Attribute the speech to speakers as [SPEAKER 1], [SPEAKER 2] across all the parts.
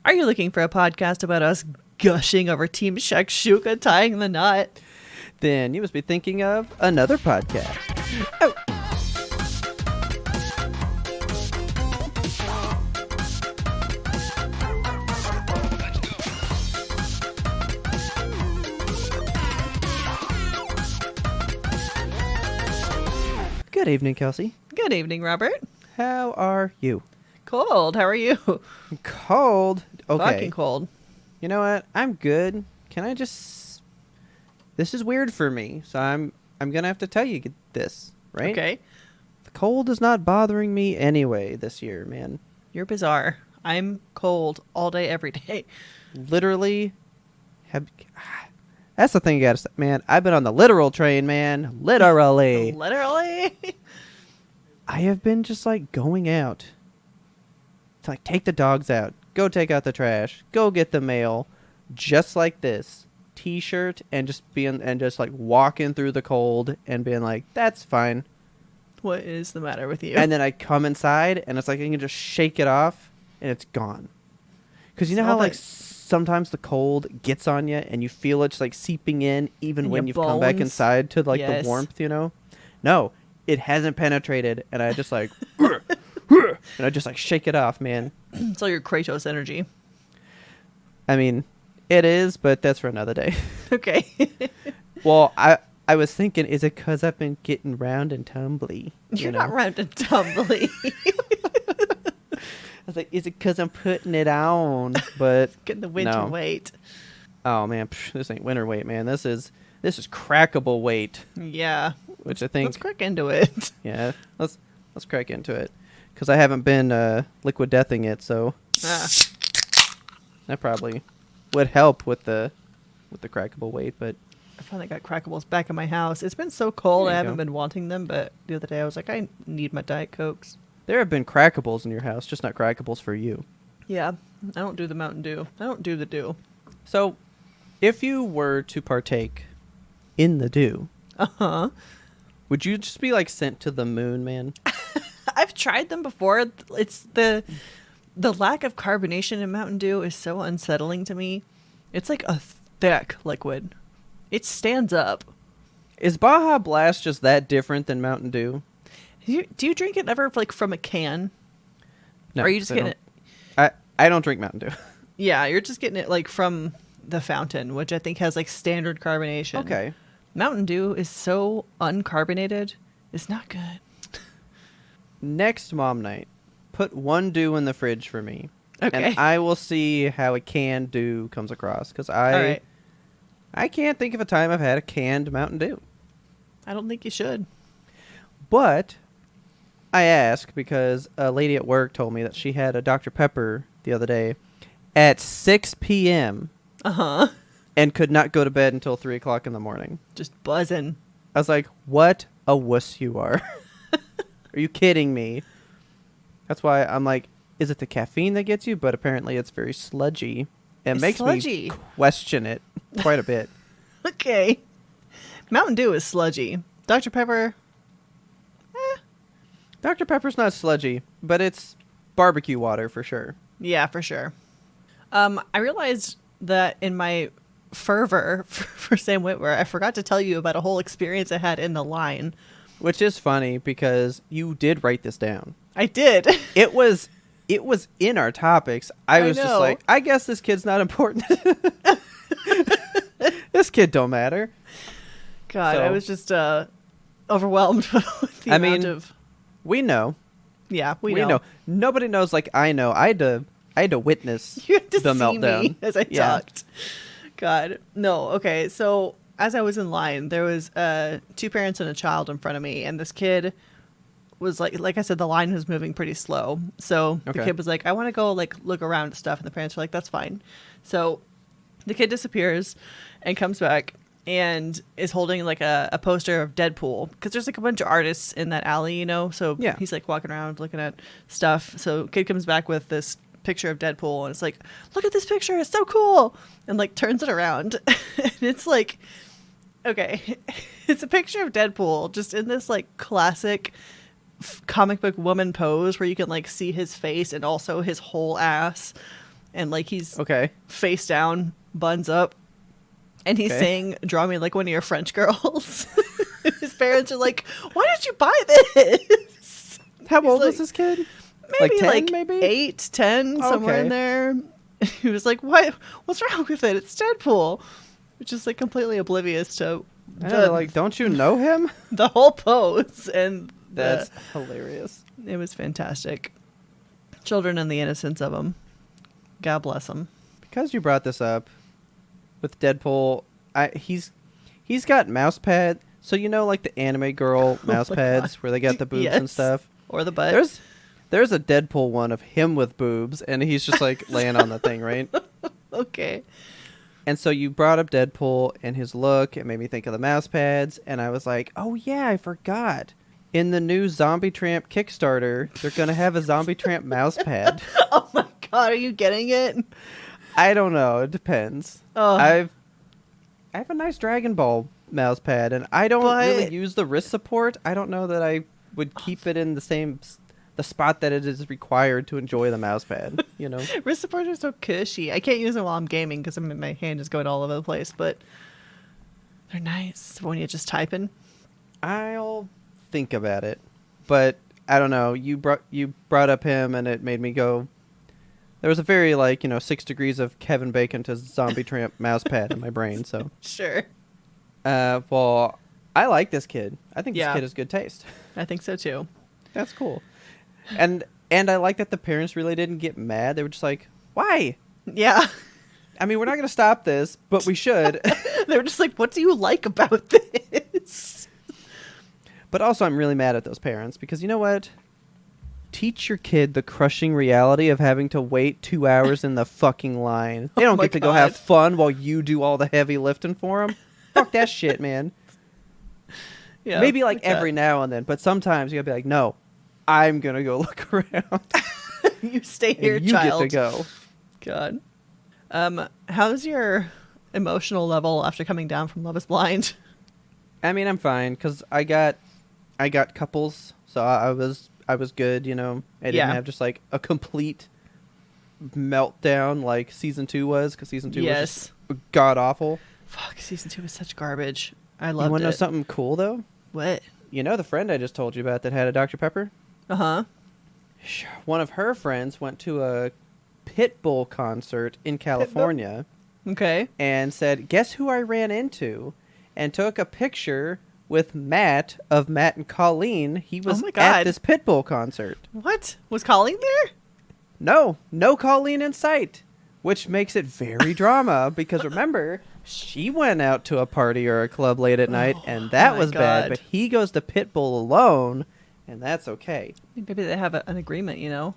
[SPEAKER 1] Are you looking for a podcast about us gushing over Team Shakshuka tying the knot?
[SPEAKER 2] Then you must be thinking of another podcast. Oh. Good evening, Kelsey.
[SPEAKER 1] Good evening, Robert.
[SPEAKER 2] How are you?
[SPEAKER 1] Cold. How are you?
[SPEAKER 2] Cold. Okay.
[SPEAKER 1] Fucking cold.
[SPEAKER 2] You know what? I'm good. Can I just... This is weird for me, so I'm going to have to tell you this, right?
[SPEAKER 1] Okay.
[SPEAKER 2] The cold is not bothering me anyway this year, man.
[SPEAKER 1] You're bizarre. I'm cold all day, every day.
[SPEAKER 2] Literally... That's the thing you gotta say. Man, I've been on the literal train, man. Literally.
[SPEAKER 1] Literally?
[SPEAKER 2] I have been just, like, going out to, like, take the dogs out. Go take out the trash. Go get the mail. Just like this. T-shirt and just like, walking through the cold and being like, that's fine.
[SPEAKER 1] What is the matter with you?
[SPEAKER 2] And then I come inside and it's like, I can just shake it off and it's gone. Because you know how, like, sometimes the cold gets on you and you feel it just, like, seeping in even
[SPEAKER 1] in
[SPEAKER 2] when
[SPEAKER 1] your
[SPEAKER 2] you've come back
[SPEAKER 1] bones?
[SPEAKER 2] inside to, like,
[SPEAKER 1] Yes.
[SPEAKER 2] the warmth, you know? No, it hasn't penetrated and I just, like, and I just, like, shake it off, man.
[SPEAKER 1] It's all your Kratos energy.
[SPEAKER 2] I mean, it is, but that's for another day.
[SPEAKER 1] Okay.
[SPEAKER 2] Well, I was thinking, is it because I've been getting round and tumbly?
[SPEAKER 1] You're not round and tumbly.
[SPEAKER 2] I was like, is it because I'm putting it on? But
[SPEAKER 1] Getting the winter
[SPEAKER 2] no.
[SPEAKER 1] weight.
[SPEAKER 2] Oh man, this ain't winter weight, man. This is crackable weight,
[SPEAKER 1] Yeah.
[SPEAKER 2] which I think.
[SPEAKER 1] Let's crack into it.
[SPEAKER 2] Yeah, let's crack into it, because I haven't been liquid deathing it, so that probably would help with the crackable weight. But
[SPEAKER 1] I finally got crackables back in my house. It's been so cold,
[SPEAKER 2] There
[SPEAKER 1] I
[SPEAKER 2] you
[SPEAKER 1] haven't
[SPEAKER 2] go.
[SPEAKER 1] been wanting them, but the other day I was like, I need my Diet Cokes.
[SPEAKER 2] there have been crackables in your house, just not crackables for you.
[SPEAKER 1] Yeah. I don't do the Mountain Dew. I don't do the Dew.
[SPEAKER 2] So, if you were to partake in the dew,
[SPEAKER 1] Uh-huh.
[SPEAKER 2] would you just be like sent to the moon, man?
[SPEAKER 1] I've tried them before. It's the lack of carbonation in Mountain Dew is so unsettling to me. It's like a thick liquid. It stands up.
[SPEAKER 2] Is Baja Blast just that different than Mountain Dew?
[SPEAKER 1] Do you drink it ever like from a can?
[SPEAKER 2] No,
[SPEAKER 1] Or are you just
[SPEAKER 2] I
[SPEAKER 1] getting it?
[SPEAKER 2] don't. I don't drink Mountain Dew.
[SPEAKER 1] Yeah, you're just getting it like from the fountain, which I think has like standard carbonation.
[SPEAKER 2] Okay.
[SPEAKER 1] Mountain Dew is so uncarbonated. It's not good.
[SPEAKER 2] Next mom night, put one dew in the fridge for me.
[SPEAKER 1] Okay.
[SPEAKER 2] And I will see how a canned dew comes across. Because
[SPEAKER 1] All right.
[SPEAKER 2] I can't think of a time I've had a canned Mountain Dew.
[SPEAKER 1] I don't think you should.
[SPEAKER 2] But I ask because a lady at work told me that she had a Dr. Pepper the other day at 6 p.m.
[SPEAKER 1] Uh-huh.
[SPEAKER 2] and could not go to bed until 3 o'clock in the morning.
[SPEAKER 1] Just buzzing.
[SPEAKER 2] I was like, what a wuss you are. Are you kidding me? That's why I'm like, is it the caffeine that gets you? But apparently it's very sludgy. It
[SPEAKER 1] It's
[SPEAKER 2] makes
[SPEAKER 1] sludgy.
[SPEAKER 2] me question it quite a bit.
[SPEAKER 1] Okay. Mountain Dew is sludgy. Dr. Pepper,
[SPEAKER 2] Dr. Pepper's not sludgy, but it's barbecue water for sure.
[SPEAKER 1] yeah, for sure. I realized that in my fervor for Sam Witwer, I forgot to tell you about a whole experience I had in the line.
[SPEAKER 2] Which is funny because you did write this down.
[SPEAKER 1] I did.
[SPEAKER 2] It was in our topics. I was just
[SPEAKER 1] know.
[SPEAKER 2] like, I guess this kid's not important. This kid don't matter.
[SPEAKER 1] God,
[SPEAKER 2] So-
[SPEAKER 1] I was just overwhelmed with the
[SPEAKER 2] I
[SPEAKER 1] amount
[SPEAKER 2] mean,
[SPEAKER 1] of...
[SPEAKER 2] We know.
[SPEAKER 1] Yeah, we
[SPEAKER 2] We know. Nobody knows like I know. I had to witness
[SPEAKER 1] You had to
[SPEAKER 2] the
[SPEAKER 1] see
[SPEAKER 2] meltdown.
[SPEAKER 1] me as I
[SPEAKER 2] Yeah.
[SPEAKER 1] talked. God, no. Okay, so as I was in line, there was two parents and a child in front of me, and this kid was like I said, the line was moving pretty slow. So the
[SPEAKER 2] Okay.
[SPEAKER 1] kid was like, "I want to go like look around and stuff," and the parents were like, "That's fine." So the kid disappears and comes back and is holding like a poster of Deadpool because there's like a bunch of artists in that alley, you know. So
[SPEAKER 2] Yeah.
[SPEAKER 1] he's like walking around looking at stuff. So kid comes back with this picture of Deadpool and it's like, look at this picture, it's so cool, and like turns it around and it's like, okay, it's a picture of Deadpool just in this like classic comic book woman pose where you can like see his face and also his whole ass, and like he's
[SPEAKER 2] Okay.
[SPEAKER 1] face down, buns up, and he's
[SPEAKER 2] Okay.
[SPEAKER 1] saying, "Draw me like one of your French girls." His parents are like, "Why did you buy this?"
[SPEAKER 2] How
[SPEAKER 1] He's
[SPEAKER 2] old
[SPEAKER 1] like,
[SPEAKER 2] was this kid?
[SPEAKER 1] Maybe
[SPEAKER 2] like 10,
[SPEAKER 1] like
[SPEAKER 2] maybe?
[SPEAKER 1] 8, 10, somewhere
[SPEAKER 2] Okay.
[SPEAKER 1] in there. He was like, "What? What's wrong with it? It's Deadpool," which is like completely oblivious to
[SPEAKER 2] I know, like, don't you know him?
[SPEAKER 1] the whole pose and
[SPEAKER 2] That's hilarious.
[SPEAKER 1] it was fantastic. Children and the innocence of them. God bless them.
[SPEAKER 2] Because you brought this up with Deadpool, he's got mouse pad. So you know, like the anime girl mouse
[SPEAKER 1] my
[SPEAKER 2] pads
[SPEAKER 1] God.
[SPEAKER 2] where they got the boobs and
[SPEAKER 1] Yes.
[SPEAKER 2] stuff.
[SPEAKER 1] Or the butt.
[SPEAKER 2] There's a Deadpool one of him with boobs, and he's just like laying on the thing, right?
[SPEAKER 1] Okay.
[SPEAKER 2] And so you brought up Deadpool and his look. It made me think of the mouse pads, and I was like, oh yeah, I forgot. In the new Zombie Tramp Kickstarter, they're gonna have a Zombie Tramp mouse pad.
[SPEAKER 1] Oh my God, are you getting it?
[SPEAKER 2] I don't know. It depends.
[SPEAKER 1] Oh.
[SPEAKER 2] I have a nice Dragon Ball mouse pad, and I don't really use the wrist support. I don't know that I would keep it in the spot that it is required to enjoy the mouse pad. You know,
[SPEAKER 1] Wrist supports are so cushy. I can't use them while I'm gaming because my hand is going all over the place, but they're nice when you're just typing.
[SPEAKER 2] I'll think about it, but I don't know. You brought up him, and it made me go. There was a very 6 degrees of Kevin Bacon to Zombie Tramp mouse pad in my brain. So,
[SPEAKER 1] Sure.
[SPEAKER 2] well, I like this kid. I think this
[SPEAKER 1] Yeah.
[SPEAKER 2] kid has good taste.
[SPEAKER 1] I think so too.
[SPEAKER 2] That's cool. And I like that the parents really didn't get mad. They were just like, why?
[SPEAKER 1] Yeah.
[SPEAKER 2] I mean, we're not going to stop this, but we should.
[SPEAKER 1] They were just like, what do you like about this?
[SPEAKER 2] But also, I'm really mad at those parents because you know what? Teach your kid the crushing reality of having to wait 2 hours in the fucking line. They don't
[SPEAKER 1] my
[SPEAKER 2] get to go have
[SPEAKER 1] God.
[SPEAKER 2] fun while you do all the heavy lifting for them. Fuck that shit, man.
[SPEAKER 1] Yeah.
[SPEAKER 2] Maybe like
[SPEAKER 1] that.
[SPEAKER 2] every now and then, but sometimes you gotta be like, no, I'm gonna go look around.
[SPEAKER 1] You stay here,
[SPEAKER 2] And you
[SPEAKER 1] child.
[SPEAKER 2] get to go.
[SPEAKER 1] God. How's your emotional level after coming down from Love is Blind?
[SPEAKER 2] I mean, I'm fine because I got couples, so I was good. You know, I didn't
[SPEAKER 1] Yeah.
[SPEAKER 2] have just like a complete meltdown like season 2 was, because season 2 was just god awful.
[SPEAKER 1] Fuck, season 2 was such garbage. I
[SPEAKER 2] You
[SPEAKER 1] loved
[SPEAKER 2] want to know
[SPEAKER 1] it.
[SPEAKER 2] something cool though?
[SPEAKER 1] What?
[SPEAKER 2] You know the friend I just told you about that had a Dr. Pepper?
[SPEAKER 1] Uh-huh.
[SPEAKER 2] One of her friends went to a Pitbull concert in California
[SPEAKER 1] Okay.
[SPEAKER 2] and said, guess who I ran into? And took a picture with Matt and Colleen. He was
[SPEAKER 1] Oh my
[SPEAKER 2] at
[SPEAKER 1] God.
[SPEAKER 2] this Pitbull concert.
[SPEAKER 1] What? Was Colleen there?
[SPEAKER 2] No Colleen in sight, which makes it very drama because remember, she went out to a party or a club late at night and that
[SPEAKER 1] my
[SPEAKER 2] was bad,
[SPEAKER 1] God.
[SPEAKER 2] but he goes to Pitbull alone and that's okay.
[SPEAKER 1] Maybe they have an agreement, you know?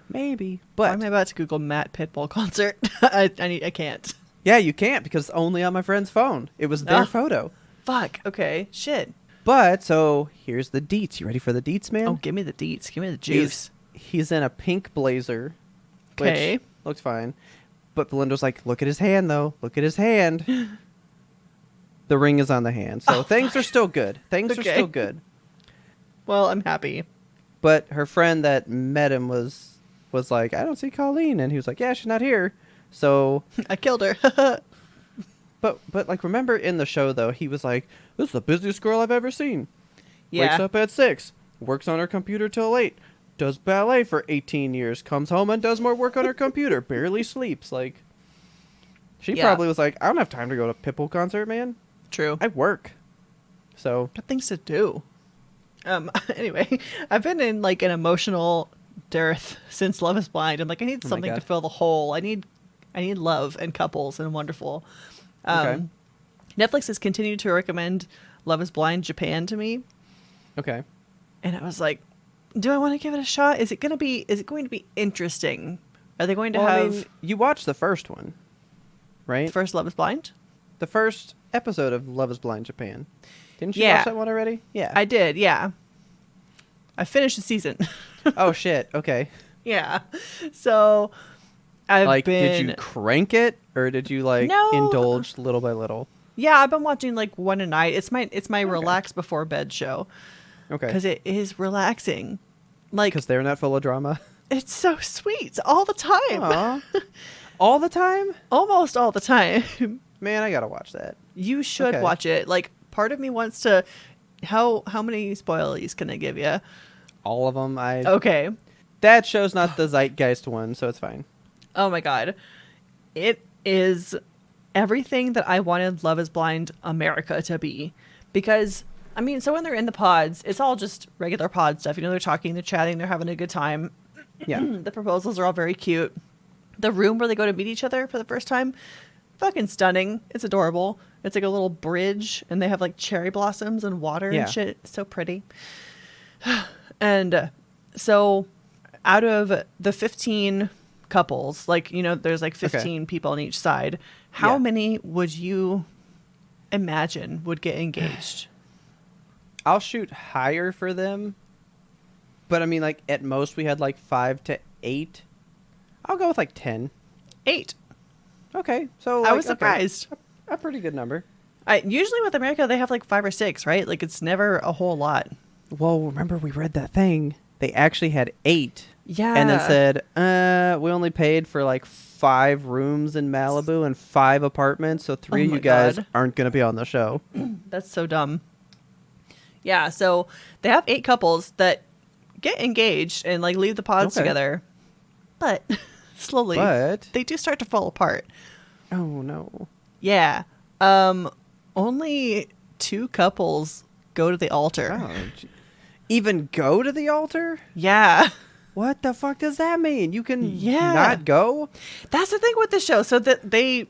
[SPEAKER 2] Maybe,
[SPEAKER 1] Why
[SPEAKER 2] but
[SPEAKER 1] am I about to Google Matt Pitbull concert? I can't.
[SPEAKER 2] yeah, you can't because it's only on my friend's phone. It was their
[SPEAKER 1] Oh.
[SPEAKER 2] photo.
[SPEAKER 1] Fuck. Okay. Shit.
[SPEAKER 2] But so here's the deets. You ready for the deets, man?
[SPEAKER 1] Oh, give me the deets. Give me the juice.
[SPEAKER 2] He's in a pink blazer,
[SPEAKER 1] Okay.
[SPEAKER 2] which looks fine. But Belinda's like, look at his hand, though. Look at his hand. The ring is on the hand. So things are still good. Things are
[SPEAKER 1] Okay.
[SPEAKER 2] still good.
[SPEAKER 1] Well, I'm happy.
[SPEAKER 2] But her friend that met him was like, I don't see Colleen. And he was like, yeah, she's not here. So,
[SPEAKER 1] I killed her.
[SPEAKER 2] but like, remember in the show, though, he was like, this is the busiest girl I've ever seen.
[SPEAKER 1] Yeah.
[SPEAKER 2] Wakes up at 6, works on her computer till 8, does ballet for 18 years, comes home and does more work on her computer, barely sleeps. Like, she
[SPEAKER 1] Yeah.
[SPEAKER 2] probably was like, I don't have time to go to a Pitbull concert, man.
[SPEAKER 1] True.
[SPEAKER 2] I work. So,
[SPEAKER 1] Got things to do. Anyway, I've been in like an emotional dearth since Love is Blind. I'm like, I need
[SPEAKER 2] Oh my
[SPEAKER 1] something to
[SPEAKER 2] God.
[SPEAKER 1] fill the hole. I need love and couples and wonderful.
[SPEAKER 2] Okay.
[SPEAKER 1] Netflix has continued to recommend Love is Blind Japan to me,
[SPEAKER 2] okay.
[SPEAKER 1] and I was like, do I want to give it a shot? Is it going to be interesting? Are they going to
[SPEAKER 2] Well, I
[SPEAKER 1] have
[SPEAKER 2] mean, you watched the first one, right?
[SPEAKER 1] first Love is Blind?
[SPEAKER 2] The first episode of Love is Blind Japan. Didn't you
[SPEAKER 1] Yeah.
[SPEAKER 2] watch that one already? Yeah.
[SPEAKER 1] I did, yeah. I finished the season.
[SPEAKER 2] Oh, shit. Okay.
[SPEAKER 1] Yeah. So I've
[SPEAKER 2] Like,
[SPEAKER 1] been
[SPEAKER 2] did you crank it or did you, like,
[SPEAKER 1] No.
[SPEAKER 2] indulge little by little?
[SPEAKER 1] Yeah, I've been watching like one a night. It's my relax before bed show
[SPEAKER 2] Okay.
[SPEAKER 1] because it is relaxing. Like
[SPEAKER 2] Because they're not full of drama.
[SPEAKER 1] It's so sweet all the time.
[SPEAKER 2] Aw. All the time?
[SPEAKER 1] Almost all the time.
[SPEAKER 2] Man, I gotta watch that.
[SPEAKER 1] You should
[SPEAKER 2] Okay.
[SPEAKER 1] watch it. Like, part of me wants to. How many spoilies can I give you?
[SPEAKER 2] All of them.
[SPEAKER 1] Okay.
[SPEAKER 2] That show's not the Zeitgeist one, so it's fine.
[SPEAKER 1] Oh my god. It is everything that I wanted Love is Blind America to be. Because, I mean, so when they're in the pods, it's all just regular pod stuff. You know, they're talking, they're chatting, they're having a good time.
[SPEAKER 2] Yeah.
[SPEAKER 1] The proposals are all very cute. The room where they go to meet each other for the first time, fucking stunning. It's adorable. It's like a little bridge, and they have like cherry blossoms and water
[SPEAKER 2] Yeah.
[SPEAKER 1] and shit. It's so pretty. And so out of the 15 couples, like, you know, there's like 15 people on each side. How
[SPEAKER 2] Yeah.
[SPEAKER 1] many would you imagine would get engaged?
[SPEAKER 2] I'll shoot higher for them. But I mean, like, at most we had like 5 to 8. I'll go with like 10.
[SPEAKER 1] 8.
[SPEAKER 2] Okay. So
[SPEAKER 1] I
[SPEAKER 2] like,
[SPEAKER 1] was
[SPEAKER 2] okay,
[SPEAKER 1] surprised.
[SPEAKER 2] a pretty good number.
[SPEAKER 1] Usually with America, they have like 5 or 6, right? Like, it's never a whole lot.
[SPEAKER 2] Well, remember we read that thing. They actually had 8.
[SPEAKER 1] Yeah.
[SPEAKER 2] And then said, we only paid for like 5 rooms in Malibu and 5 apartments, so 3
[SPEAKER 1] Oh
[SPEAKER 2] of
[SPEAKER 1] my
[SPEAKER 2] you guys
[SPEAKER 1] God.
[SPEAKER 2] aren't going to be on the show.
[SPEAKER 1] That's so dumb. Yeah, so they have 8 couples that get engaged and like leave the pods
[SPEAKER 2] Okay.
[SPEAKER 1] together. But slowly
[SPEAKER 2] But
[SPEAKER 1] they do start to fall apart.
[SPEAKER 2] oh no.
[SPEAKER 1] Yeah. Only 2 couples go to the altar.
[SPEAKER 2] Oh, even go to the altar?
[SPEAKER 1] Yeah.
[SPEAKER 2] What the fuck does that mean? You can
[SPEAKER 1] Yeah.
[SPEAKER 2] not go?
[SPEAKER 1] That's the thing with the show. So that they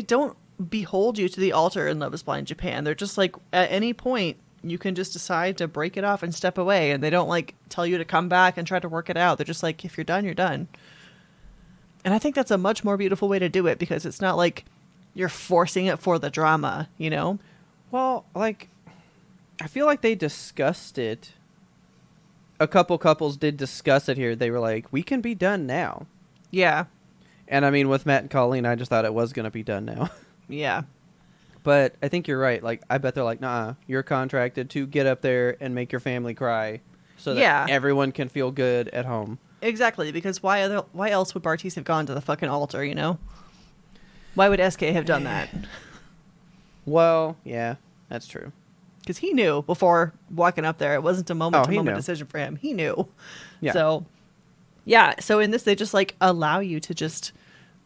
[SPEAKER 1] don't behold you to the altar in Love is Blind Japan. They're just like, at any point you can just decide to break it off and step away, and they don't like tell you to come back and try to work it out. They're just like, if you're done, you're done. And I think that's a much more beautiful way to do it, because it's not like you're forcing it for the drama, you know?
[SPEAKER 2] Well, like, I feel like they discussed it. A couple couples did discuss it here. They were like, we can be done now.
[SPEAKER 1] Yeah.
[SPEAKER 2] And I mean, with Matt and Colleen, I just thought it was going to be done now.
[SPEAKER 1] Yeah.
[SPEAKER 2] But I think you're right. Like, I bet they're like, nah, you're contracted to get up there and make your family cry so that
[SPEAKER 1] Yeah.
[SPEAKER 2] everyone can feel good at home.
[SPEAKER 1] Exactly, because why else would Bartiz have gone to the fucking altar, you know? Why would SK have done that?
[SPEAKER 2] Well, yeah, that's true.
[SPEAKER 1] Because he knew before walking up there. It wasn't a
[SPEAKER 2] Oh, he
[SPEAKER 1] moment-to-moment
[SPEAKER 2] knew.
[SPEAKER 1] decision for him. He knew.
[SPEAKER 2] Yeah.
[SPEAKER 1] So, yeah. So in this, they just like allow you to just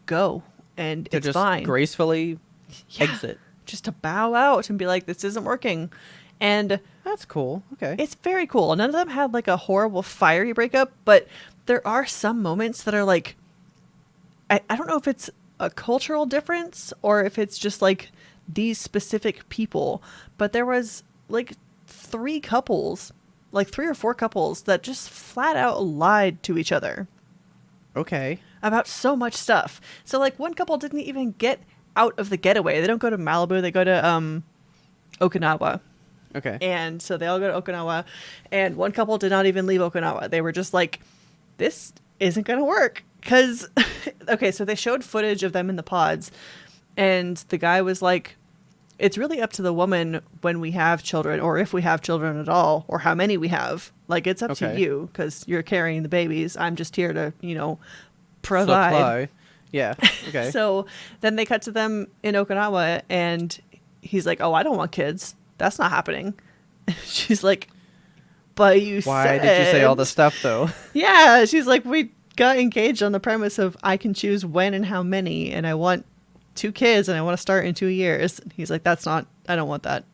[SPEAKER 1] go, and
[SPEAKER 2] To
[SPEAKER 1] it's
[SPEAKER 2] just
[SPEAKER 1] fine.
[SPEAKER 2] gracefully
[SPEAKER 1] Yeah.
[SPEAKER 2] exit.
[SPEAKER 1] Just to bow out and be like, this isn't working. And
[SPEAKER 2] That's cool. Okay.
[SPEAKER 1] it's very cool. None of them had like a horrible fiery breakup, but there are some moments that are like, I don't know if it's a cultural difference or if it's just like these specific people, but there was like 3 couples, like 3 or 4 couples that just flat out lied to each other
[SPEAKER 2] Okay.
[SPEAKER 1] about so much stuff. So like one couple didn't even get out of the getaway. They don't go to Malibu, they go to Okinawa.
[SPEAKER 2] Okay.
[SPEAKER 1] And so they all go to Okinawa, and one couple did not even leave Okinawa. They were just like, this isn't going to work. Because, okay, so they showed footage of them in the pods, and the guy was like, it's really up to the woman when we have children, or if we have children at all, or how many we have. Like, it's up to
[SPEAKER 2] Okay.
[SPEAKER 1] you, because you're carrying the babies. I'm just here to, you know, provide.
[SPEAKER 2] Supply. Yeah. Okay.
[SPEAKER 1] So then they cut to them in Okinawa, and he's like, oh, I don't want kids. That's not happening. She's like, but you
[SPEAKER 2] Why did you say all this stuff though?
[SPEAKER 1] Yeah, she's like, we got engaged on the premise of I can choose when and how many, and I want 2 kids, and I want to start in 2 years. And he's like, I don't want that.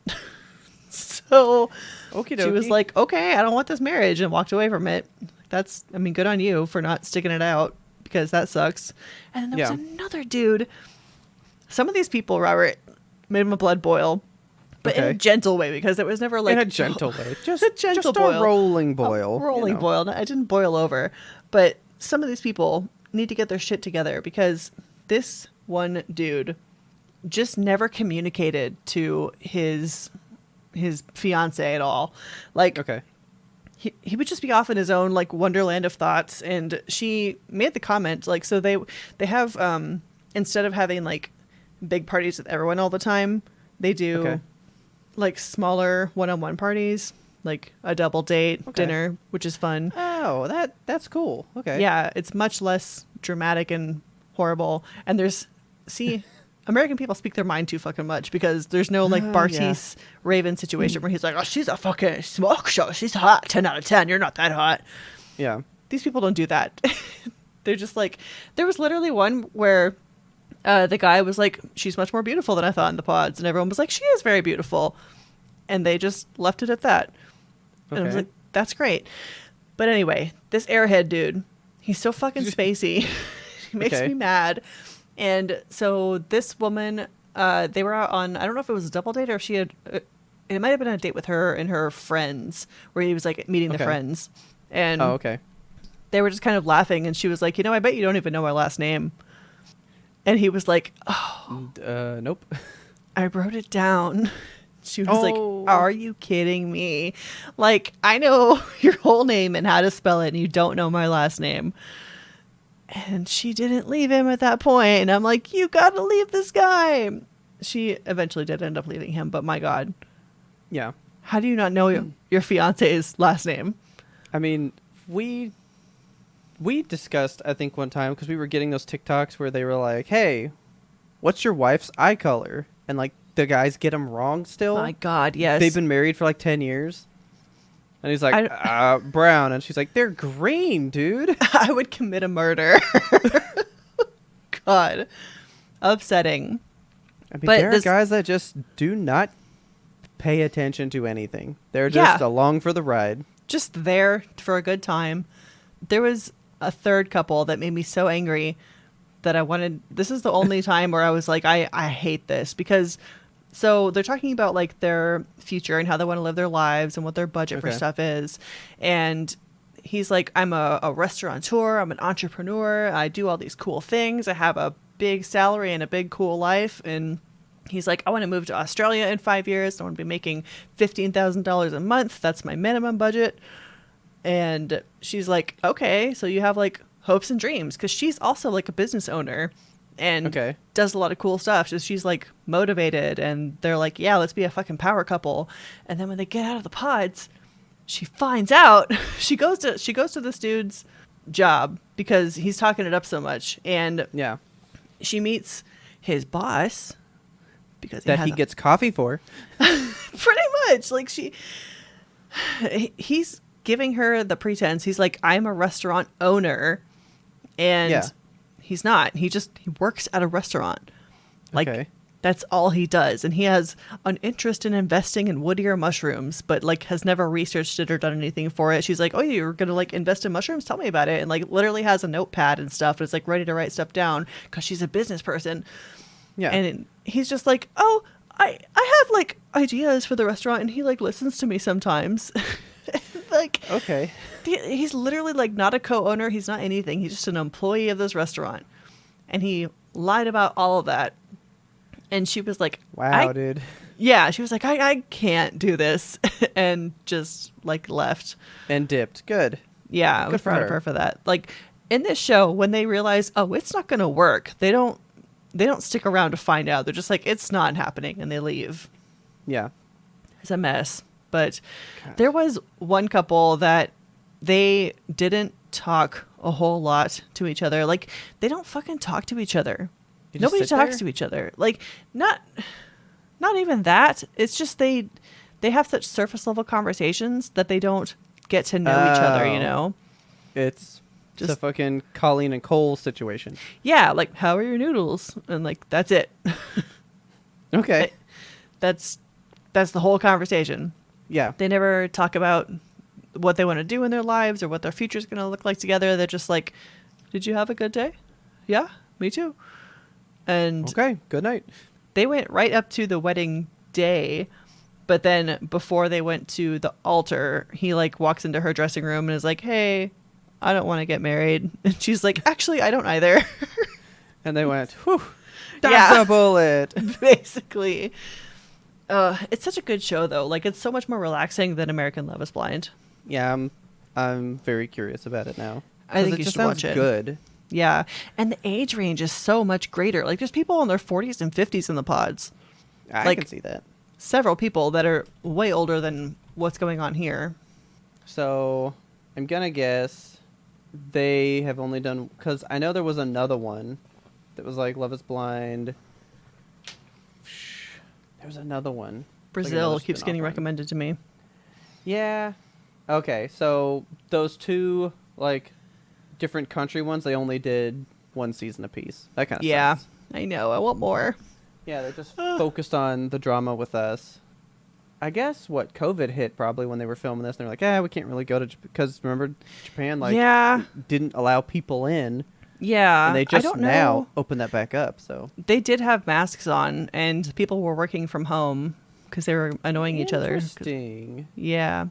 [SPEAKER 1] So
[SPEAKER 2] Okie
[SPEAKER 1] she was
[SPEAKER 2] dokie.
[SPEAKER 1] like, okay, I don't want this marriage, and walked away from it. I mean, good on you for not sticking it out, because that sucks. And then there was
[SPEAKER 2] Yeah.
[SPEAKER 1] another dude. Some of these people, Robert, made my blood boil, but in a
[SPEAKER 2] Okay.
[SPEAKER 1] gentle way, because it was never like
[SPEAKER 2] in a gentle way. Just
[SPEAKER 1] a gentle
[SPEAKER 2] just
[SPEAKER 1] boil.
[SPEAKER 2] a rolling boil.
[SPEAKER 1] A rolling
[SPEAKER 2] you know.
[SPEAKER 1] boil. I didn't boil over. But some of these people need to get their shit together, because this one dude just never communicated to his fiance at all. Like,
[SPEAKER 2] Okay.
[SPEAKER 1] he would just be off in his own like wonderland of thoughts. And she made the comment, like, so they have instead of having like big parties with everyone all the time, they do
[SPEAKER 2] Okay.
[SPEAKER 1] like smaller one-on-one parties. like a double date
[SPEAKER 2] Okay.
[SPEAKER 1] dinner, which is fun.
[SPEAKER 2] Oh, that's cool. Okay.
[SPEAKER 1] Yeah, it's much less dramatic and horrible. And American people speak their mind too fucking much because there's no like
[SPEAKER 2] Yeah.
[SPEAKER 1] Bartiz Raven situation where he's like, oh, she's a fucking smoke show. She's hot. 10 out of 10. You're not that hot.
[SPEAKER 2] Yeah.
[SPEAKER 1] These people don't do that. They're just like, there was literally one where the guy was like, she's much more beautiful than I thought in the pods. And everyone was like, she is very beautiful. And they just left it at that. And I was
[SPEAKER 2] Okay.
[SPEAKER 1] like, that's great. But anyway, this airhead dude, he's so fucking spacey. He makes
[SPEAKER 2] Okay.
[SPEAKER 1] me mad. And so this woman, they were out on, I don't know if it was a double date or if she had, it might have been a date with her and her friends where he was like meeting the
[SPEAKER 2] Okay.
[SPEAKER 1] friends. And
[SPEAKER 2] Oh, okay.
[SPEAKER 1] they were just kind of laughing. And she was like, I bet you don't even know my last name. And he was like, oh,
[SPEAKER 2] Nope.
[SPEAKER 1] I wrote it down. She was like,
[SPEAKER 2] Oh.
[SPEAKER 1] are you kidding me? Like, I know your whole name and how to spell it, and you don't know my last name. And she didn't leave him at that point. And I'm like, you gotta leave this guy. She eventually did end up leaving him, but my God,
[SPEAKER 2] Yeah.
[SPEAKER 1] how do you not know your fiance's last name?
[SPEAKER 2] I mean, we discussed, I think, one time because we were getting those TikToks where they were like, "Hey, what's your wife's eye color?" And like the guys get them wrong still.
[SPEAKER 1] My God, yes.
[SPEAKER 2] They've been married for like 10 years. And he's like, brown. And she's like, they're green, dude.
[SPEAKER 1] I would commit a murder. God, upsetting.
[SPEAKER 2] I mean,
[SPEAKER 1] But
[SPEAKER 2] there are
[SPEAKER 1] this-
[SPEAKER 2] guys that just do not pay attention to anything. They're just
[SPEAKER 1] Yeah.
[SPEAKER 2] along for the ride.
[SPEAKER 1] Just there for a good time. There was a third couple that made me so angry that I wanted. This is the only time where I was like, I hate this because. So they're talking about like their future and how they want to live their lives and what their budget for
[SPEAKER 2] Okay.
[SPEAKER 1] stuff is. And he's like, I'm a restaurateur. I'm an entrepreneur. I do all these cool things. I have a big salary and a big cool life. And he's like, I want to move to Australia in 5 years. I want to be making $15,000 a month. That's my minimum budget. And she's like, okay, so you have like hopes and dreams because she's also like a business owner and
[SPEAKER 2] Okay.
[SPEAKER 1] does a lot of cool stuff. So she's like motivated and they're like, yeah, let's be a fucking power couple. And then when they get out of the pods, she finds out she goes to this dude's job because he's talking it up so much. And
[SPEAKER 2] Yeah.
[SPEAKER 1] she meets his boss because
[SPEAKER 2] That
[SPEAKER 1] has
[SPEAKER 2] he
[SPEAKER 1] a-
[SPEAKER 2] gets coffee for.
[SPEAKER 1] pretty much like he's giving her the pretense. He's like, I'm a restaurant owner. And
[SPEAKER 2] Yeah.
[SPEAKER 1] he's not. He works at a restaurant. Like
[SPEAKER 2] Okay.
[SPEAKER 1] that's all he does. And he has an interest in investing in wood ear mushrooms, but like has never researched it or done anything for it. She's like, oh, you're going to like invest in mushrooms? Tell me about it. And like literally has a notepad and stuff. And it's like ready to write stuff down because she's a business person.
[SPEAKER 2] Yeah.
[SPEAKER 1] And he's just like, oh, I have like ideas for the restaurant. And he like listens to me sometimes. Like,
[SPEAKER 2] Okay.
[SPEAKER 1] he's literally like not a co-owner. He's not anything. He's just an employee of this restaurant. And he lied about all of that. And she was like,
[SPEAKER 2] Wow, dude.
[SPEAKER 1] yeah, she was like, I can't do this. And just like left.
[SPEAKER 2] And dipped. Good.
[SPEAKER 1] Yeah, I
[SPEAKER 2] Good
[SPEAKER 1] was
[SPEAKER 2] for
[SPEAKER 1] proud of
[SPEAKER 2] her.
[SPEAKER 1] her for that. Like in this show, when they realize, oh, it's not going to work, they don't stick around to find out. They're just like, it's not happening. And they leave.
[SPEAKER 2] Yeah.
[SPEAKER 1] It's a mess. But
[SPEAKER 2] Gosh.
[SPEAKER 1] there was one couple that they didn't talk a whole lot to each other. Like they don't fucking talk to each other.
[SPEAKER 2] You just
[SPEAKER 1] Nobody
[SPEAKER 2] sit
[SPEAKER 1] talks
[SPEAKER 2] there?
[SPEAKER 1] to each other. Like not even that. It's just they have such surface level conversations that they don't get to know each other, you
[SPEAKER 2] Oh.
[SPEAKER 1] know?
[SPEAKER 2] It's just a
[SPEAKER 1] Just-
[SPEAKER 2] fucking Colleen and Cole situation.
[SPEAKER 1] Yeah, like how are your noodles? And like that's it.
[SPEAKER 2] Okay.
[SPEAKER 1] That's the whole conversation.
[SPEAKER 2] Yeah.
[SPEAKER 1] They never talk about what they want to do in their lives or what their future is going to look like together. They're just like, did you have a good day? Yeah, me too. And
[SPEAKER 2] Okay. Good night.
[SPEAKER 1] they went right up to the wedding day. But then before they went to the altar, he like walks into her dressing room and is like, hey, I don't want to get married. And she's like, actually, I don't either.
[SPEAKER 2] And they went, whew. Dodged
[SPEAKER 1] Yeah.
[SPEAKER 2] a bullet.
[SPEAKER 1] Basically. It's such a good show, though. Like, it's so much more relaxing than American Love is Blind.
[SPEAKER 2] Yeah, I'm very curious about it now.
[SPEAKER 1] I
[SPEAKER 2] 'Cause
[SPEAKER 1] think
[SPEAKER 2] it
[SPEAKER 1] you
[SPEAKER 2] just
[SPEAKER 1] should
[SPEAKER 2] sounds
[SPEAKER 1] watch it.
[SPEAKER 2] good.
[SPEAKER 1] Yeah. And the age range is so much greater. Like, there's people in their 40s and 50s in the pods.
[SPEAKER 2] I
[SPEAKER 1] Like-
[SPEAKER 2] can see that.
[SPEAKER 1] several people that are way older than what's going on here.
[SPEAKER 2] So I'm gonna guess they have only done, because I know there was another one that was like Love Is Blind. There was another one.
[SPEAKER 1] Brazil
[SPEAKER 2] another
[SPEAKER 1] keeps getting
[SPEAKER 2] spin-off one.
[SPEAKER 1] recommended to me.
[SPEAKER 2] Yeah. Okay, so those two like different country ones, they only did one season apiece. That kind of
[SPEAKER 1] Yeah,
[SPEAKER 2] sucks.
[SPEAKER 1] I know. I want more.
[SPEAKER 2] Yeah, they just focused on the drama with us. I guess what COVID hit probably when they were filming this, and they're like, we can't really go to because remember Japan
[SPEAKER 1] Yeah.
[SPEAKER 2] didn't allow people in,
[SPEAKER 1] Yeah.
[SPEAKER 2] and they
[SPEAKER 1] I
[SPEAKER 2] just
[SPEAKER 1] don't
[SPEAKER 2] now
[SPEAKER 1] know.
[SPEAKER 2] opened that back up. So
[SPEAKER 1] They did have masks on, and people were working from home because they were annoying each other.
[SPEAKER 2] Interesting.
[SPEAKER 1] Yeah.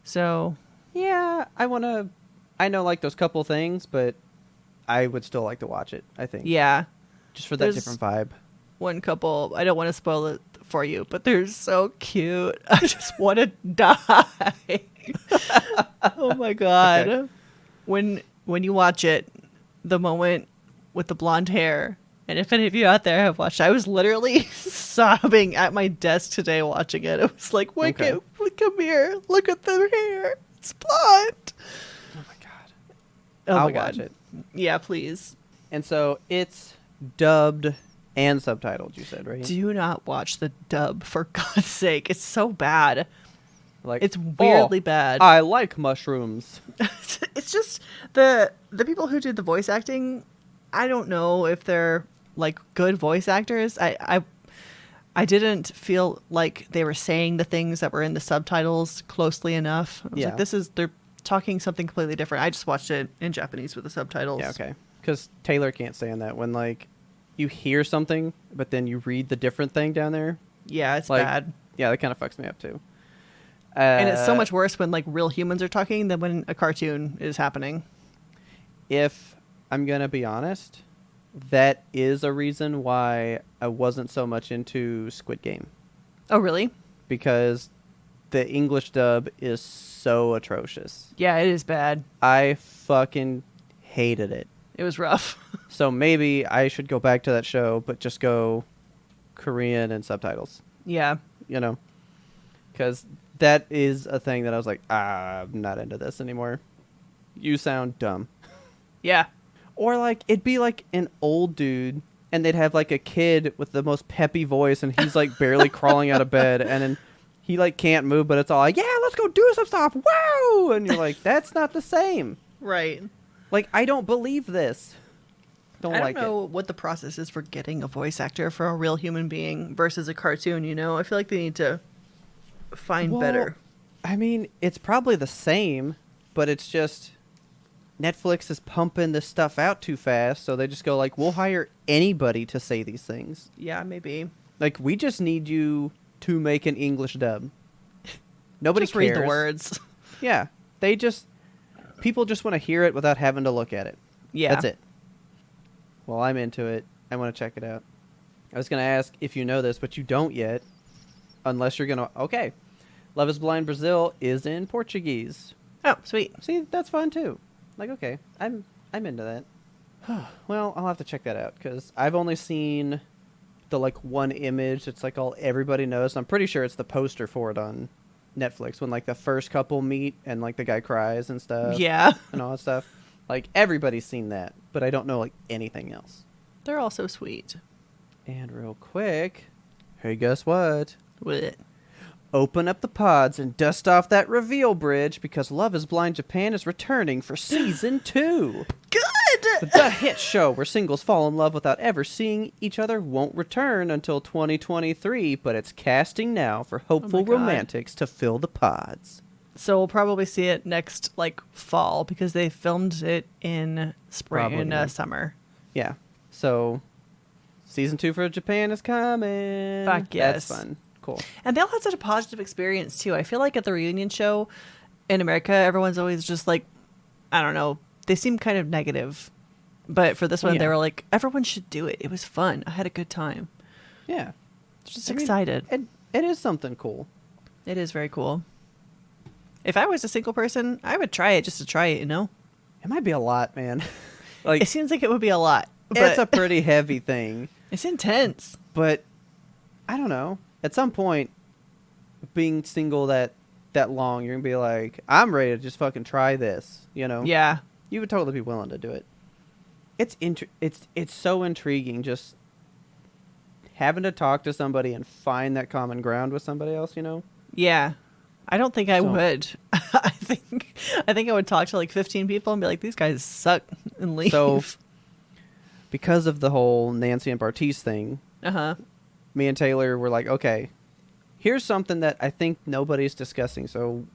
[SPEAKER 1] So,
[SPEAKER 2] Yeah, I know like those couple things, but I would still like to watch it. I think.
[SPEAKER 1] yeah.
[SPEAKER 2] Just for that
[SPEAKER 1] There's-
[SPEAKER 2] different vibe.
[SPEAKER 1] One couple, I don't want to spoil it for you, but they're so cute. I just want to die. Oh my god.
[SPEAKER 2] Okay.
[SPEAKER 1] When you watch it, the moment with the blonde hair, and if any of you out there have watched, I was literally sobbing at my desk today watching it. It was like, wait,
[SPEAKER 2] Okay.
[SPEAKER 1] come here, look at their hair. It's blonde.
[SPEAKER 2] Oh my god.
[SPEAKER 1] Oh
[SPEAKER 2] I'll
[SPEAKER 1] my god.
[SPEAKER 2] watch it.
[SPEAKER 1] Yeah, please.
[SPEAKER 2] And so it's dubbed and subtitled. You said, right?
[SPEAKER 1] Do not watch the dub, for God's sake. It's so bad.
[SPEAKER 2] Like
[SPEAKER 1] It's weirdly bad.
[SPEAKER 2] I like mushrooms.
[SPEAKER 1] It's just the people who did the voice acting, I don't know if they're like good voice actors. I didn't feel like they were saying the things that were in the subtitles closely enough. I was
[SPEAKER 2] Yeah.
[SPEAKER 1] like, they're talking something completely different. I just watched it in Japanese with the subtitles.
[SPEAKER 2] Yeah, okay. Because Taylor can't stand that when like you hear something, but then you read the different thing down there.
[SPEAKER 1] Yeah, it's
[SPEAKER 2] Like,
[SPEAKER 1] bad.
[SPEAKER 2] Yeah, that kind of fucks me up too.
[SPEAKER 1] And it's so much worse when like real humans are talking than when a cartoon is happening.
[SPEAKER 2] If I'm gonna be honest, that is a reason why I wasn't so much into Squid Game,
[SPEAKER 1] Oh, really?
[SPEAKER 2] because the English dub is so atrocious.
[SPEAKER 1] Yeah, it is bad.
[SPEAKER 2] I fucking hated it.
[SPEAKER 1] It was rough.
[SPEAKER 2] So maybe I should go back to that show, but just go Korean and subtitles,
[SPEAKER 1] Yeah.
[SPEAKER 2] you know? Because that is a thing that I was like, I'm not into this anymore. You sound dumb.
[SPEAKER 1] Yeah.
[SPEAKER 2] Or like, it'd be like an old dude, and they'd have like a kid with the most peppy voice, and he's like barely crawling out of bed, and then he like can't move, but it's all like, yeah, let's go do some stuff. Wow! And you're like, that's not the same.
[SPEAKER 1] Right.
[SPEAKER 2] Like, I don't believe this. Don't
[SPEAKER 1] I
[SPEAKER 2] like
[SPEAKER 1] don't know what the process is for getting a voice actor for a real human being versus a cartoon, you know? I feel like they need to find
[SPEAKER 2] Well,
[SPEAKER 1] better.
[SPEAKER 2] I mean, it's probably the same, but it's just Netflix is pumping this stuff out too fast, so they just go like, we'll hire anybody to say these things.
[SPEAKER 1] Yeah, maybe.
[SPEAKER 2] Like, we just need you to make an English dub. Nobody
[SPEAKER 1] Just read the
[SPEAKER 2] cares.
[SPEAKER 1] words.
[SPEAKER 2] Yeah. People just want to hear it without having to look at it.
[SPEAKER 1] Yeah.
[SPEAKER 2] That's it. Well, I'm into it. I want to check it out. I was going to ask if you know this, but you don't yet. Unless you're going to... Okay. Love is Blind Brazil is in Portuguese.
[SPEAKER 1] Oh, sweet.
[SPEAKER 2] See, that's fun too. Like, okay. I'm into that. Well, I'll have to check that out because I've only seen the like one image. It's like all everybody knows. I'm pretty sure it's the poster for it on Netflix when like the first couple meet and like the guy cries and stuff.
[SPEAKER 1] Yeah.
[SPEAKER 2] And all that stuff. Like everybody's seen that, but I don't know like anything else.
[SPEAKER 1] They're all so sweet.
[SPEAKER 2] And real quick, hey, guess what?
[SPEAKER 1] What?
[SPEAKER 2] Open up the pods and dust off that reveal bridge because Love is Blind Japan is returning for season 2.
[SPEAKER 1] Good!
[SPEAKER 2] The hit show where singles fall in love without ever seeing each other won't return until 2023, but it's casting now for hopeful
[SPEAKER 1] God.
[SPEAKER 2] romantics to fill the pods.
[SPEAKER 1] So we'll probably see it next, like, fall because they filmed it in spring
[SPEAKER 2] Probably,
[SPEAKER 1] and
[SPEAKER 2] yeah.
[SPEAKER 1] summer.
[SPEAKER 2] Yeah. So, season 2 for Japan is coming.
[SPEAKER 1] Fuck yes.
[SPEAKER 2] That's fun. Cool.
[SPEAKER 1] And they all had such a positive experience, too. I feel like at the reunion show in America, everyone's always just like, I don't know, they seem kind of negative. But for this one, they
[SPEAKER 2] Yeah.
[SPEAKER 1] were like, everyone should do it. It was fun. I had a good time.
[SPEAKER 2] Yeah.
[SPEAKER 1] Just
[SPEAKER 2] I mean,
[SPEAKER 1] excited.
[SPEAKER 2] It is something cool.
[SPEAKER 1] It is very cool. If I was a single person, I would try it just to try it, you know?
[SPEAKER 2] It might be a lot, man. Like,
[SPEAKER 1] It seems like it would be a lot. But
[SPEAKER 2] it's a pretty heavy thing.
[SPEAKER 1] it's intense.
[SPEAKER 2] But I don't know. At some point, being single that long, you're gonna be like, I'm ready to just fucking try this. You know?
[SPEAKER 1] Yeah.
[SPEAKER 2] You would totally be willing to do it. It's so intriguing just having to talk to somebody and find that common ground with somebody else. You know?
[SPEAKER 1] Yeah. I don't think I
[SPEAKER 2] So-
[SPEAKER 1] would. I think I would talk to like 15 people and be like, these guys suck, and leave.
[SPEAKER 2] So, because of the whole Nancy and Bartiz thing,
[SPEAKER 1] uh-huh.
[SPEAKER 2] me and Taylor were like, okay, here's something that I think nobody's discussing. So,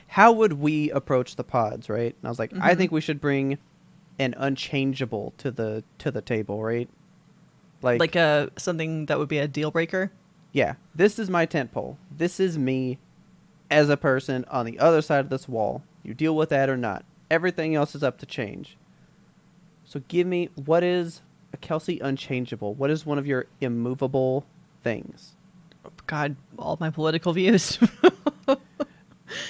[SPEAKER 2] how would we approach the pods, right? And I was like, I
[SPEAKER 1] Mhm.
[SPEAKER 2] think we should bring an unchangeable to the table, right? Like,
[SPEAKER 1] Something that would be a deal breaker.
[SPEAKER 2] yeah, this is my tent pole. This is me as a person on the other side of this wall. You deal with that or not. Everything else is up to change. So give me, what is a Kelsey unchangeable? What is one of your immovable things?
[SPEAKER 1] God, all my political views.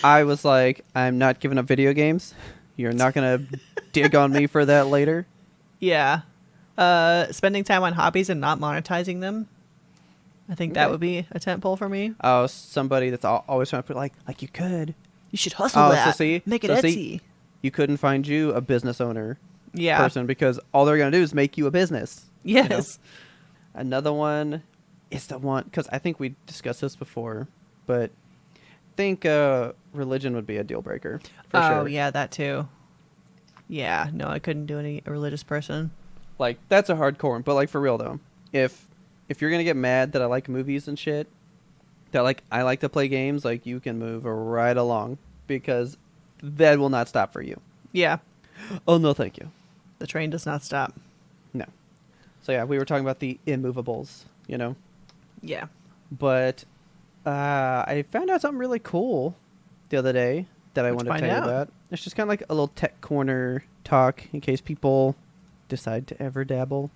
[SPEAKER 2] I was like, I'm not giving up video games. You're not going to dig on me for that later.
[SPEAKER 1] Yeah. Spending time on hobbies and not monetizing them. I think that
[SPEAKER 2] Okay.
[SPEAKER 1] would be a tentpole for me.
[SPEAKER 2] Oh, somebody that's always trying to put like you could.
[SPEAKER 1] You should hustle
[SPEAKER 2] Oh, so
[SPEAKER 1] that.
[SPEAKER 2] see?
[SPEAKER 1] Make it
[SPEAKER 2] So
[SPEAKER 1] Etsy.
[SPEAKER 2] see? You couldn't find you a business owner
[SPEAKER 1] Yeah.
[SPEAKER 2] person because all they're going to do is make you a business.
[SPEAKER 1] Yes.
[SPEAKER 2] Another one is the one, because I think we discussed this before, but I think religion would be a deal breaker for
[SPEAKER 1] Oh,
[SPEAKER 2] sure.
[SPEAKER 1] yeah, that too. Yeah, no, I couldn't do a religious person.
[SPEAKER 2] Like, that's a hardcore one, but like for real though, if you're gonna get mad that I like movies and shit, that like I like to play games, like you can move right along because that will not stop for you.
[SPEAKER 1] Yeah,
[SPEAKER 2] Oh no, thank you.
[SPEAKER 1] the train does not stop.
[SPEAKER 2] No. So yeah, we were talking about the immovables, you know.
[SPEAKER 1] Yeah.
[SPEAKER 2] But I found out something really cool the other day that I
[SPEAKER 1] What'd
[SPEAKER 2] wanted
[SPEAKER 1] you
[SPEAKER 2] to tell
[SPEAKER 1] find
[SPEAKER 2] you
[SPEAKER 1] out?
[SPEAKER 2] about. It's just kind of like a little tech corner talk in case people decide to ever dabble.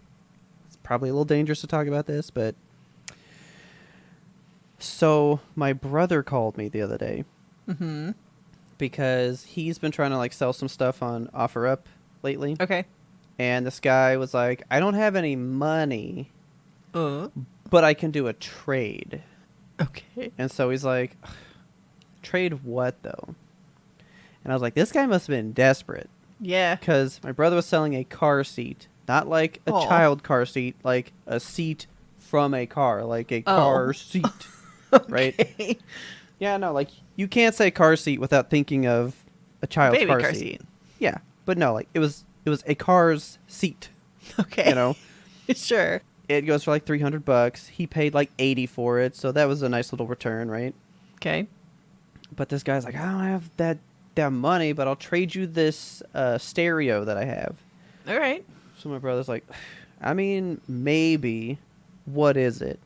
[SPEAKER 2] It's probably a little dangerous to talk about this, but so my brother called me the other day
[SPEAKER 1] Mm-hmm.
[SPEAKER 2] because he's been trying to like sell some stuff on OfferUp lately,
[SPEAKER 1] Okay.
[SPEAKER 2] and this guy was like, "I don't have any money,
[SPEAKER 1] Uh.
[SPEAKER 2] but I can do a trade."
[SPEAKER 1] Okay.
[SPEAKER 2] And so he's like, trade what though? And I was like, this guy must have been desperate
[SPEAKER 1] Yeah.
[SPEAKER 2] because my brother was selling a car seat, not like a
[SPEAKER 1] Aw.
[SPEAKER 2] child car seat, like a seat from a car, like a
[SPEAKER 1] Oh.
[SPEAKER 2] car seat, right?
[SPEAKER 1] Okay.
[SPEAKER 2] Yeah, no, like you can't say car seat without thinking of a child's
[SPEAKER 1] Baby
[SPEAKER 2] car seat. Yeah, but no, like it was a car's seat,
[SPEAKER 1] Okay.
[SPEAKER 2] you know.
[SPEAKER 1] Sure.
[SPEAKER 2] It goes for like $300. He paid like 80 for it, so that was a nice little return, right?
[SPEAKER 1] Okay.
[SPEAKER 2] But this guy's like, I don't have that money, but I'll trade you this stereo that I have.
[SPEAKER 1] All right.
[SPEAKER 2] So my brother's like, I mean, maybe. What is it?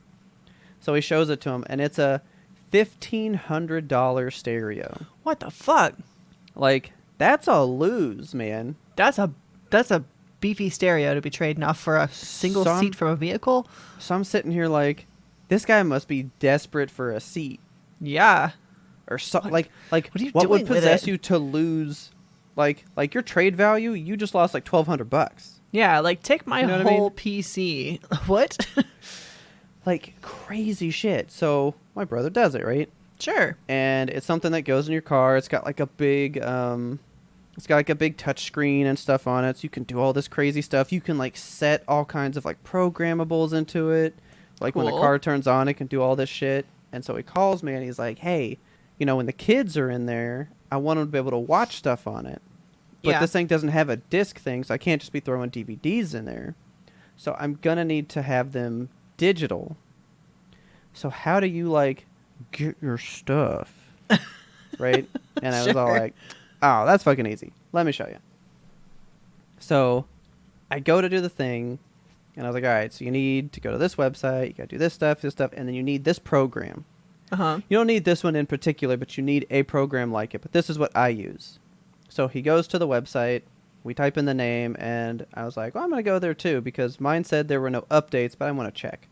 [SPEAKER 2] So he shows it to him, and it's a $1,500 stereo.
[SPEAKER 1] What the fuck?
[SPEAKER 2] Like, that's a lose, man.
[SPEAKER 1] That's a beefy stereo to be trading off for a single
[SPEAKER 2] Some-
[SPEAKER 1] seat from a vehicle.
[SPEAKER 2] So I'm sitting here like, this guy must be desperate for a seat.
[SPEAKER 1] Yeah.
[SPEAKER 2] Or so,
[SPEAKER 1] What-
[SPEAKER 2] like
[SPEAKER 1] what are you
[SPEAKER 2] what would
[SPEAKER 1] doing with
[SPEAKER 2] possess
[SPEAKER 1] it?
[SPEAKER 2] you to lose, like your trade value? You just lost like $1,200.
[SPEAKER 1] Yeah, like take my
[SPEAKER 2] You know what I
[SPEAKER 1] whole
[SPEAKER 2] mean?
[SPEAKER 1] PC. What?
[SPEAKER 2] Like crazy shit. So my brother does it, right?
[SPEAKER 1] Sure.
[SPEAKER 2] And it's something that goes in your car. It's got like a big touch screen and stuff on it, so you can do all this crazy stuff. You can like set all kinds of like programmables into it. Like when the
[SPEAKER 1] Cool.
[SPEAKER 2] car turns on, it can do all this shit. And so he calls me and he's like, "Hey, you know, when the kids are in there, I want them to be able to watch stuff on it. But
[SPEAKER 1] Yeah.
[SPEAKER 2] this thing doesn't have a disc thing, so I can't just be throwing DVDs in there. So I'm gonna need to have them digital. So how do you like get your stuff?" Right? And I was all
[SPEAKER 1] Sure.
[SPEAKER 2] like, "Oh, that's fucking easy. Let me show you." So I go to do the thing, and I was like, "All right, so you need to go to this website, you gotta do this stuff, and then you need this program.
[SPEAKER 1] Uh-huh.
[SPEAKER 2] You don't need this one in particular, but you need a program like it. But this is what I use." So he goes to the website, we type in the name, and I was like, well, I'm going to go there too, because mine said there were no updates, but I want to check.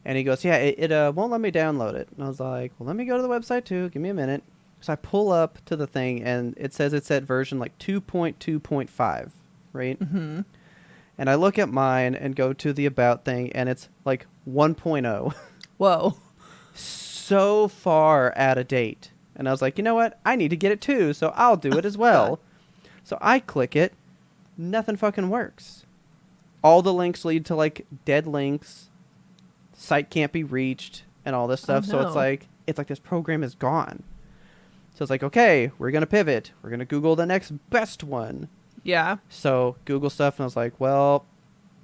[SPEAKER 2] And he goes, yeah, it won't let me download it. And I was like, well, let me go to the website too. Give me a minute. So I pull up to the thing, and it says it's at version like 2.2.5, right?
[SPEAKER 1] Mm-hmm.
[SPEAKER 2] And I look at mine and go to the about thing, and it's like 1.0.
[SPEAKER 1] Whoa.
[SPEAKER 2] so far out of date. And I was like, you know what? I need to get it too, so I'll do it as well. So I click it. Nothing fucking works. All the links lead to like dead links. Site can't be reached and all this stuff.
[SPEAKER 1] Oh,
[SPEAKER 2] So
[SPEAKER 1] no.
[SPEAKER 2] it's like this program is gone. So it's like, okay, we're going to pivot. We're going to Google the next best one.
[SPEAKER 1] Yeah.
[SPEAKER 2] So Google stuff, and I was like, well,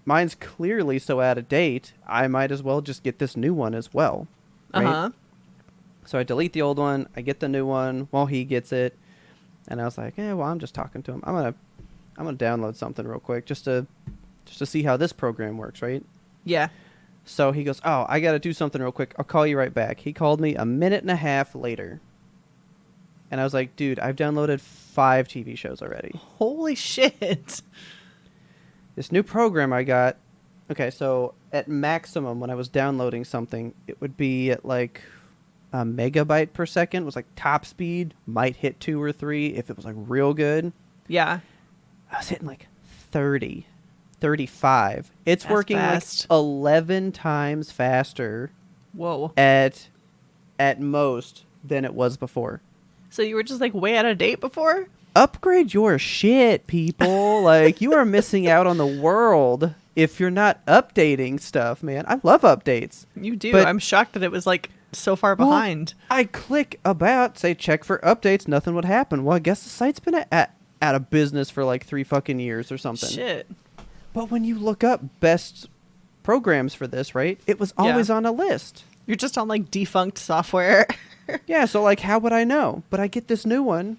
[SPEAKER 2] mine's clearly so out of date. I might as well just get this new one as well. Right?
[SPEAKER 1] Uh-huh.
[SPEAKER 2] So I delete the old one. I get the new one while he gets it. And I was like, well, I'm just talking to him. I'm gonna download something real quick just to see how this program works, right?
[SPEAKER 1] Yeah.
[SPEAKER 2] So he goes, oh, I got to do something real quick. I'll call you right back. He called me a minute and a half later. And I was like, dude, I've downloaded 5 TV shows already.
[SPEAKER 1] Holy shit.
[SPEAKER 2] This new program I got, okay, so at maximum when I was downloading something, it would be at like a megabyte per second. It was like top speed, might hit 2 or 3 if it was like real good.
[SPEAKER 1] Yeah.
[SPEAKER 2] I was hitting like 30, 35. It's
[SPEAKER 1] That's
[SPEAKER 2] working
[SPEAKER 1] fast.
[SPEAKER 2] like 11 times faster
[SPEAKER 1] Whoa.
[SPEAKER 2] at most than it was before.
[SPEAKER 1] So you were just like way out of date before?
[SPEAKER 2] Upgrade your shit, people. Like, you are missing out on the world if you're not updating stuff, man. I love updates.
[SPEAKER 1] You do.
[SPEAKER 2] But-
[SPEAKER 1] I'm shocked that it was like so far
[SPEAKER 2] Well,
[SPEAKER 1] behind.
[SPEAKER 2] I click about, say check for updates, nothing would happen. Well, I guess the site's been out of business for like 3 fucking years or something.
[SPEAKER 1] Shit.
[SPEAKER 2] But when you look up best programs for this, right, it was always on a list.
[SPEAKER 1] You're just on like defunct software.
[SPEAKER 2] Yeah, so like, how would I know? But I get this new one,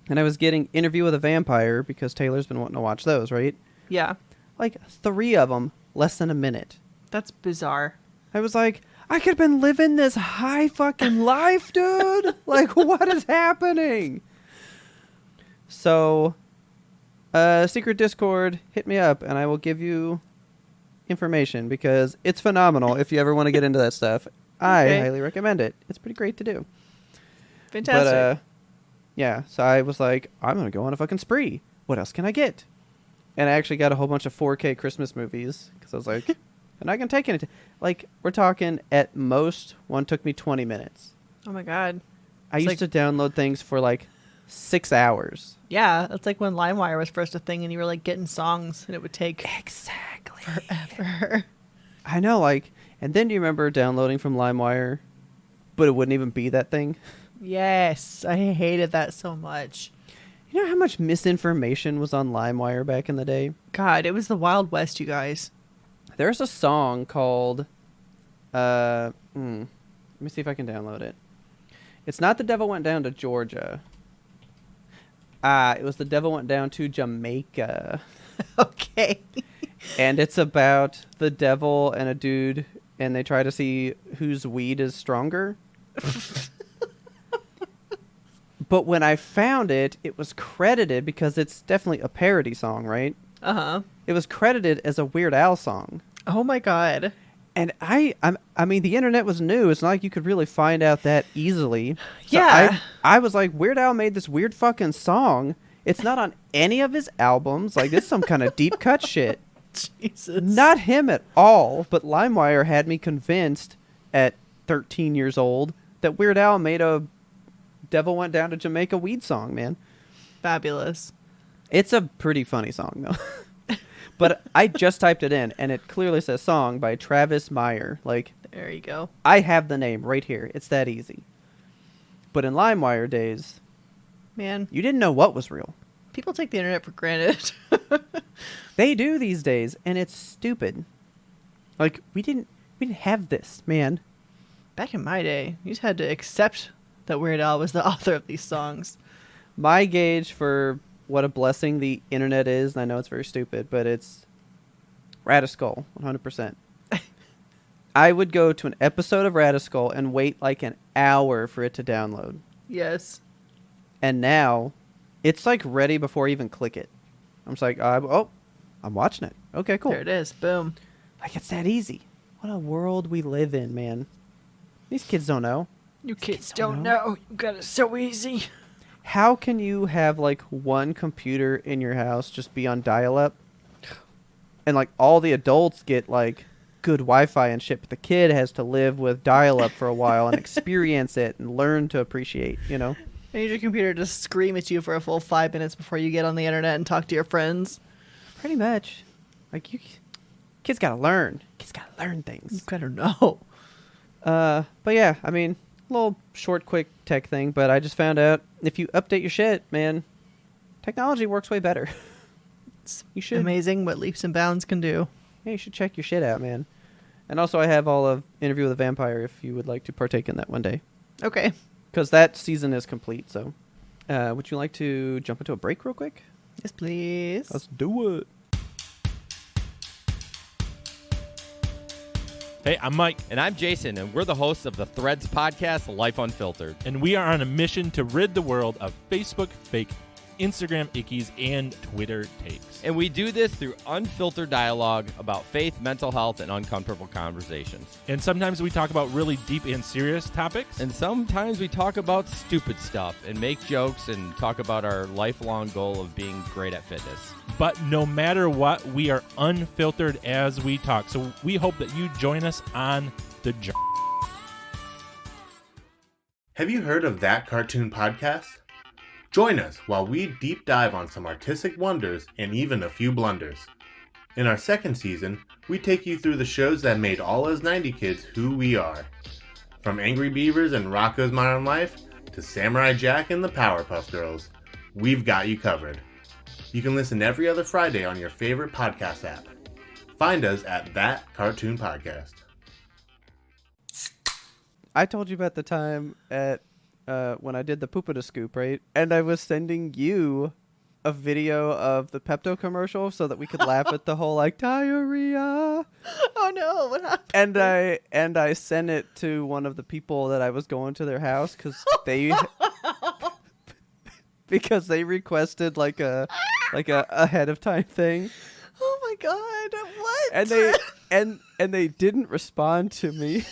[SPEAKER 2] and I was getting Interview with a Vampire because Taylor's been wanting to watch those, right?
[SPEAKER 1] Yeah.
[SPEAKER 2] Like 3 of them, less than a minute.
[SPEAKER 1] That's bizarre.
[SPEAKER 2] I was like, I could have been living this high fucking life, dude. Like, what is happening? So, secret Discord, hit me up, and I will give you information because it's phenomenal if you ever want to get into that stuff. I
[SPEAKER 1] Okay.
[SPEAKER 2] highly recommend it. It's pretty great to do.
[SPEAKER 1] Fantastic.
[SPEAKER 2] But, yeah, so I was like, I'm going to go on a fucking spree. What else can I get? And I actually got a whole bunch of 4K Christmas movies because I was like, I'm not going to take any. Like, we're talking at most, one took me 20 minutes.
[SPEAKER 1] Oh my god.
[SPEAKER 2] I
[SPEAKER 1] It's
[SPEAKER 2] used to download things for like 6 hours.
[SPEAKER 1] Yeah, that's like when LimeWire was first a thing and you were like getting songs and it would take
[SPEAKER 2] Exactly.
[SPEAKER 1] forever.
[SPEAKER 2] I know, like, and then do you remember downloading from LimeWire, but it wouldn't even be that thing?
[SPEAKER 1] Yes, I hated that so much.
[SPEAKER 2] You know how much misinformation was on LimeWire back in the day?
[SPEAKER 1] God, it was the Wild West, you guys.
[SPEAKER 2] There's a song called, let me see if I can download it. It's not The Devil Went Down to Georgia. It was The Devil Went Down to Jamaica.
[SPEAKER 1] Okay.
[SPEAKER 2] And it's about the devil and a dude, and they try to see whose weed is stronger. But when I found it, it was credited, because it's definitely a parody song, right?
[SPEAKER 1] Uh-huh.
[SPEAKER 2] It was credited as a Weird Al song.
[SPEAKER 1] Oh my god.
[SPEAKER 2] And I mean, the internet was new. It's not like you could really find out that easily. So
[SPEAKER 1] Yeah.
[SPEAKER 2] I was like, Weird Al made this weird fucking song. It's not on any of his albums. Like, this is some kind of deep cut shit.
[SPEAKER 1] Jesus.
[SPEAKER 2] Not him at all, but LimeWire had me convinced at 13 years old that Weird Al made a Devil Went Down to Jamaica weed song, man.
[SPEAKER 1] Fabulous.
[SPEAKER 2] It's a pretty funny song, though. But I just typed it in, and it clearly says song by Travis Meyer. Like,
[SPEAKER 1] There you go.
[SPEAKER 2] I have the name right here. It's that easy. But in LimeWire days,
[SPEAKER 1] Man,
[SPEAKER 2] you didn't know what was real.
[SPEAKER 1] people take the internet for granted.
[SPEAKER 2] They do these days, and it's stupid. Like, we didn't have this, man.
[SPEAKER 1] Back in my day, you just had to accept that Weird Al was the author of these songs.
[SPEAKER 2] My gauge for what a blessing the internet is, and I know it's very stupid, but it's Radiskull, 100%. I would go to an episode of Radiskull and wait like an hour for it to download.
[SPEAKER 1] Yes.
[SPEAKER 2] And now, it's like ready before I even click it. I'm just like, I'm watching it. Okay, cool.
[SPEAKER 1] There it is. Boom.
[SPEAKER 2] Like, it's that easy. What a world we live in, man. These kids don't know.
[SPEAKER 1] You kids
[SPEAKER 2] don't
[SPEAKER 1] don't know. You got it so easy.
[SPEAKER 2] How can you have like one computer in your house just be on dial-up, and like all the adults get like good Wi-Fi and shit, but the kid has to live with dial-up for a while and experience it and learn to appreciate, you know?
[SPEAKER 1] I need your computer to scream at you for a full 5 minutes before you get on the internet and talk to your friends.
[SPEAKER 2] Pretty much. Like, kids gotta learn. Kids gotta learn
[SPEAKER 1] You
[SPEAKER 2] things.
[SPEAKER 1] gotta know.
[SPEAKER 2] But yeah, I mean, little short, quick tech thing, but I just found out if you update your shit, man, technology works way better.
[SPEAKER 1] It's
[SPEAKER 2] You should.
[SPEAKER 1] amazing what leaps and bounds can do.
[SPEAKER 2] Yeah, you should check your shit out, man. And also, I have all of Interview with a Vampire if you would like to partake in that one day.
[SPEAKER 1] Okay.
[SPEAKER 2] Because that season is complete, so. Would you like to jump into a break real quick?
[SPEAKER 1] Yes, please.
[SPEAKER 2] Let's do it.
[SPEAKER 3] Hey, I'm Mike,
[SPEAKER 4] And I'm Jason, and we're the hosts of the Threads podcast, Life Unfiltered.
[SPEAKER 3] and we are on a mission to rid the world of Facebook fake, Instagram ickies, and Twitter takes.
[SPEAKER 4] And we do this through unfiltered dialogue about faith, mental health, and uncomfortable conversations.
[SPEAKER 3] And sometimes we talk about really deep and serious topics.
[SPEAKER 4] And sometimes we talk about stupid stuff and make jokes and talk about our lifelong goal of being great at fitness.
[SPEAKER 3] But no matter what, we are unfiltered as we talk. So we hope that you join us on the journey.
[SPEAKER 5] Have you heard of That Cartoon Podcast? Join us while we deep dive on some artistic wonders and even a few blunders. In our second season, we take you through the shows that made all us 90 kids who we are. From Angry Beavers and Rocko's Modern Life to Samurai Jack and the Powerpuff Girls, we've got you covered. You can listen every other Friday on your favorite podcast app. Find us at That Cartoon Podcast.
[SPEAKER 2] I told you about the time at when I did the Poopita Scoop, right? And I was sending you a video of the Pepto commercial so that we could laugh at the whole like diarrhea.
[SPEAKER 1] Oh no, what happened?
[SPEAKER 2] And I sent it to one of the people that I was going to their house because they requested like a ahead of time thing.
[SPEAKER 1] Oh my god, what?
[SPEAKER 2] And they didn't respond to me.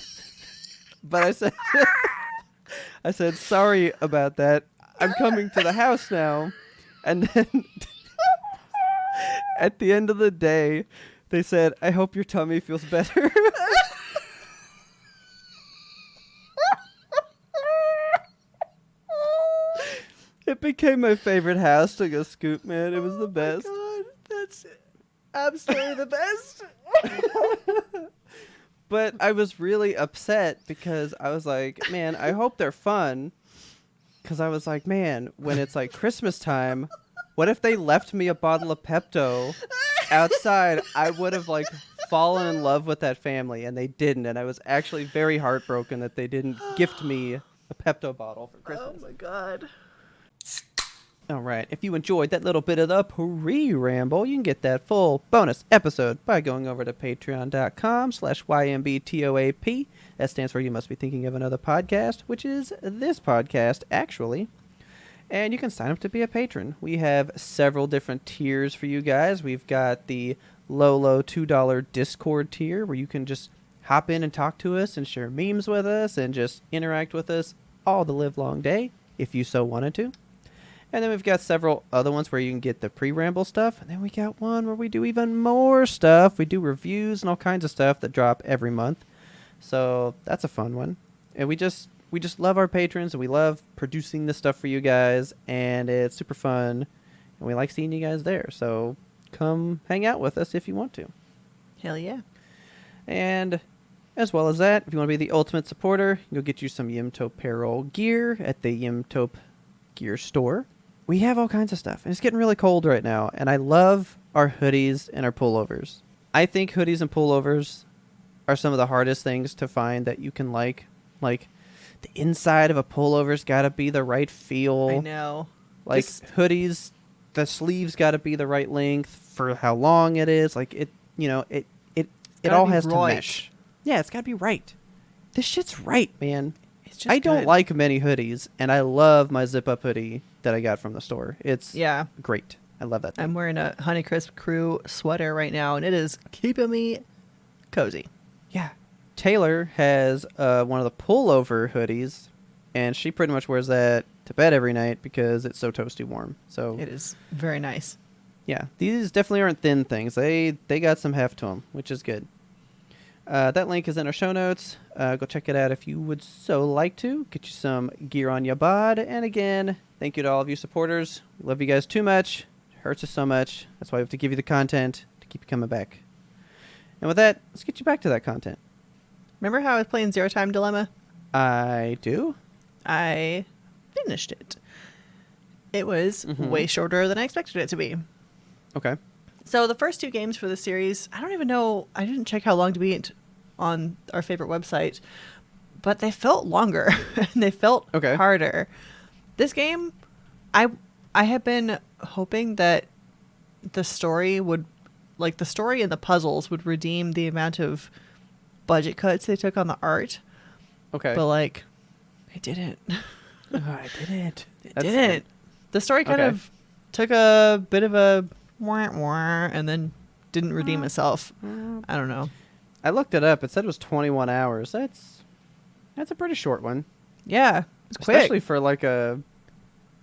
[SPEAKER 2] But I said sorry about that. I'm coming to the house now. And then at the end of the day, they said, "I hope your tummy feels better." It became my favorite house to go scoop, man. It was the best.
[SPEAKER 1] Oh my god, that's absolutely the best.
[SPEAKER 2] But I was really upset because I was like, man, I hope they're fun. Because I was like, man, when it's like Christmas time, what if they left me a bottle of Pepto outside? I would have like fallen in love with that family, and they didn't. And I was actually very heartbroken that they didn't gift me a Pepto bottle for Christmas.
[SPEAKER 1] Oh my god.
[SPEAKER 2] All right. If you enjoyed that little bit of the pre-ramble, you can get that full bonus episode by going over to patreon.com/YMBTOAP. That stands for You Must Be Thinking of Another Podcast, which is this podcast, actually. And you can sign up to be a patron. We have several different tiers for you guys. We've got the low $2 Discord tier, where you can just hop in and talk to us and share memes with us and just interact with us all the live long day, if you so wanted to. And then we've got several other ones where you can get the pre-ramble stuff. And then we got one where we do even more stuff. We do reviews and all kinds of stuff that drop every month. So that's a fun one. And we just love our patrons, and we love producing this stuff for you guys. And it's super fun. And we like seeing you guys there. So come hang out with us if you want to.
[SPEAKER 1] Hell yeah.
[SPEAKER 2] And as well as that, if you want to be the ultimate supporter, you'll get you some Yimtope apparel gear at the Yimtope gear store. We have all kinds of stuff, and it's getting really cold right now, and I love our hoodies and our pullovers. I think hoodies and pullovers are some of the hardest things to find that you can like. Like, the inside of a pullover's got to be the right feel.
[SPEAKER 1] I know.
[SPEAKER 2] Like, hoodies, the sleeves got to be the right length for how long it is. Like, it all has to mesh. Yeah, it's got to be right. This shit's right, man.
[SPEAKER 1] It's just
[SPEAKER 2] I don't
[SPEAKER 1] good.
[SPEAKER 2] like many hoodies, and I love my zip-up hoodie that I got from the store. It's great. I love that thing.
[SPEAKER 1] I'm wearing a Honeycrisp Crew sweater right now, and it is keeping me cozy.
[SPEAKER 2] Yeah. Taylor has one of the pullover hoodies, and she pretty much wears that to bed every night because it's so toasty warm. So
[SPEAKER 1] It is very nice.
[SPEAKER 2] yeah, these definitely aren't thin things. They got some heft to them, which is good. That link is in our show notes. Go check it out if you would so like to. Get you some gear on your bod. And again, thank you to all of you supporters. We love you guys too much. It hurts us so much. That's why we have to give you the content to keep you coming back. And with that, let's get you back to that content.
[SPEAKER 1] Remember how I was playing Zero Time Dilemma?
[SPEAKER 2] I do.
[SPEAKER 1] I finished it. It was way shorter than I expected it to be.
[SPEAKER 2] Okay.
[SPEAKER 1] So the first 2 games for the series, I don't even know. I didn't check how long to beat on our favorite website, but they felt longer and they felt harder. This game, I have been hoping that the story would, like the story and the puzzles would redeem the amount of budget cuts they took on the art.
[SPEAKER 2] Okay.
[SPEAKER 1] But like, it didn't.
[SPEAKER 2] I didn't.
[SPEAKER 1] It didn't. The story kind of took a bit of a wah, wah, and then didn't redeem itself. I don't know.
[SPEAKER 2] I looked it up. It said it was 21 hours. That's a pretty short one.
[SPEAKER 1] Yeah, it's quick.
[SPEAKER 2] Especially for like a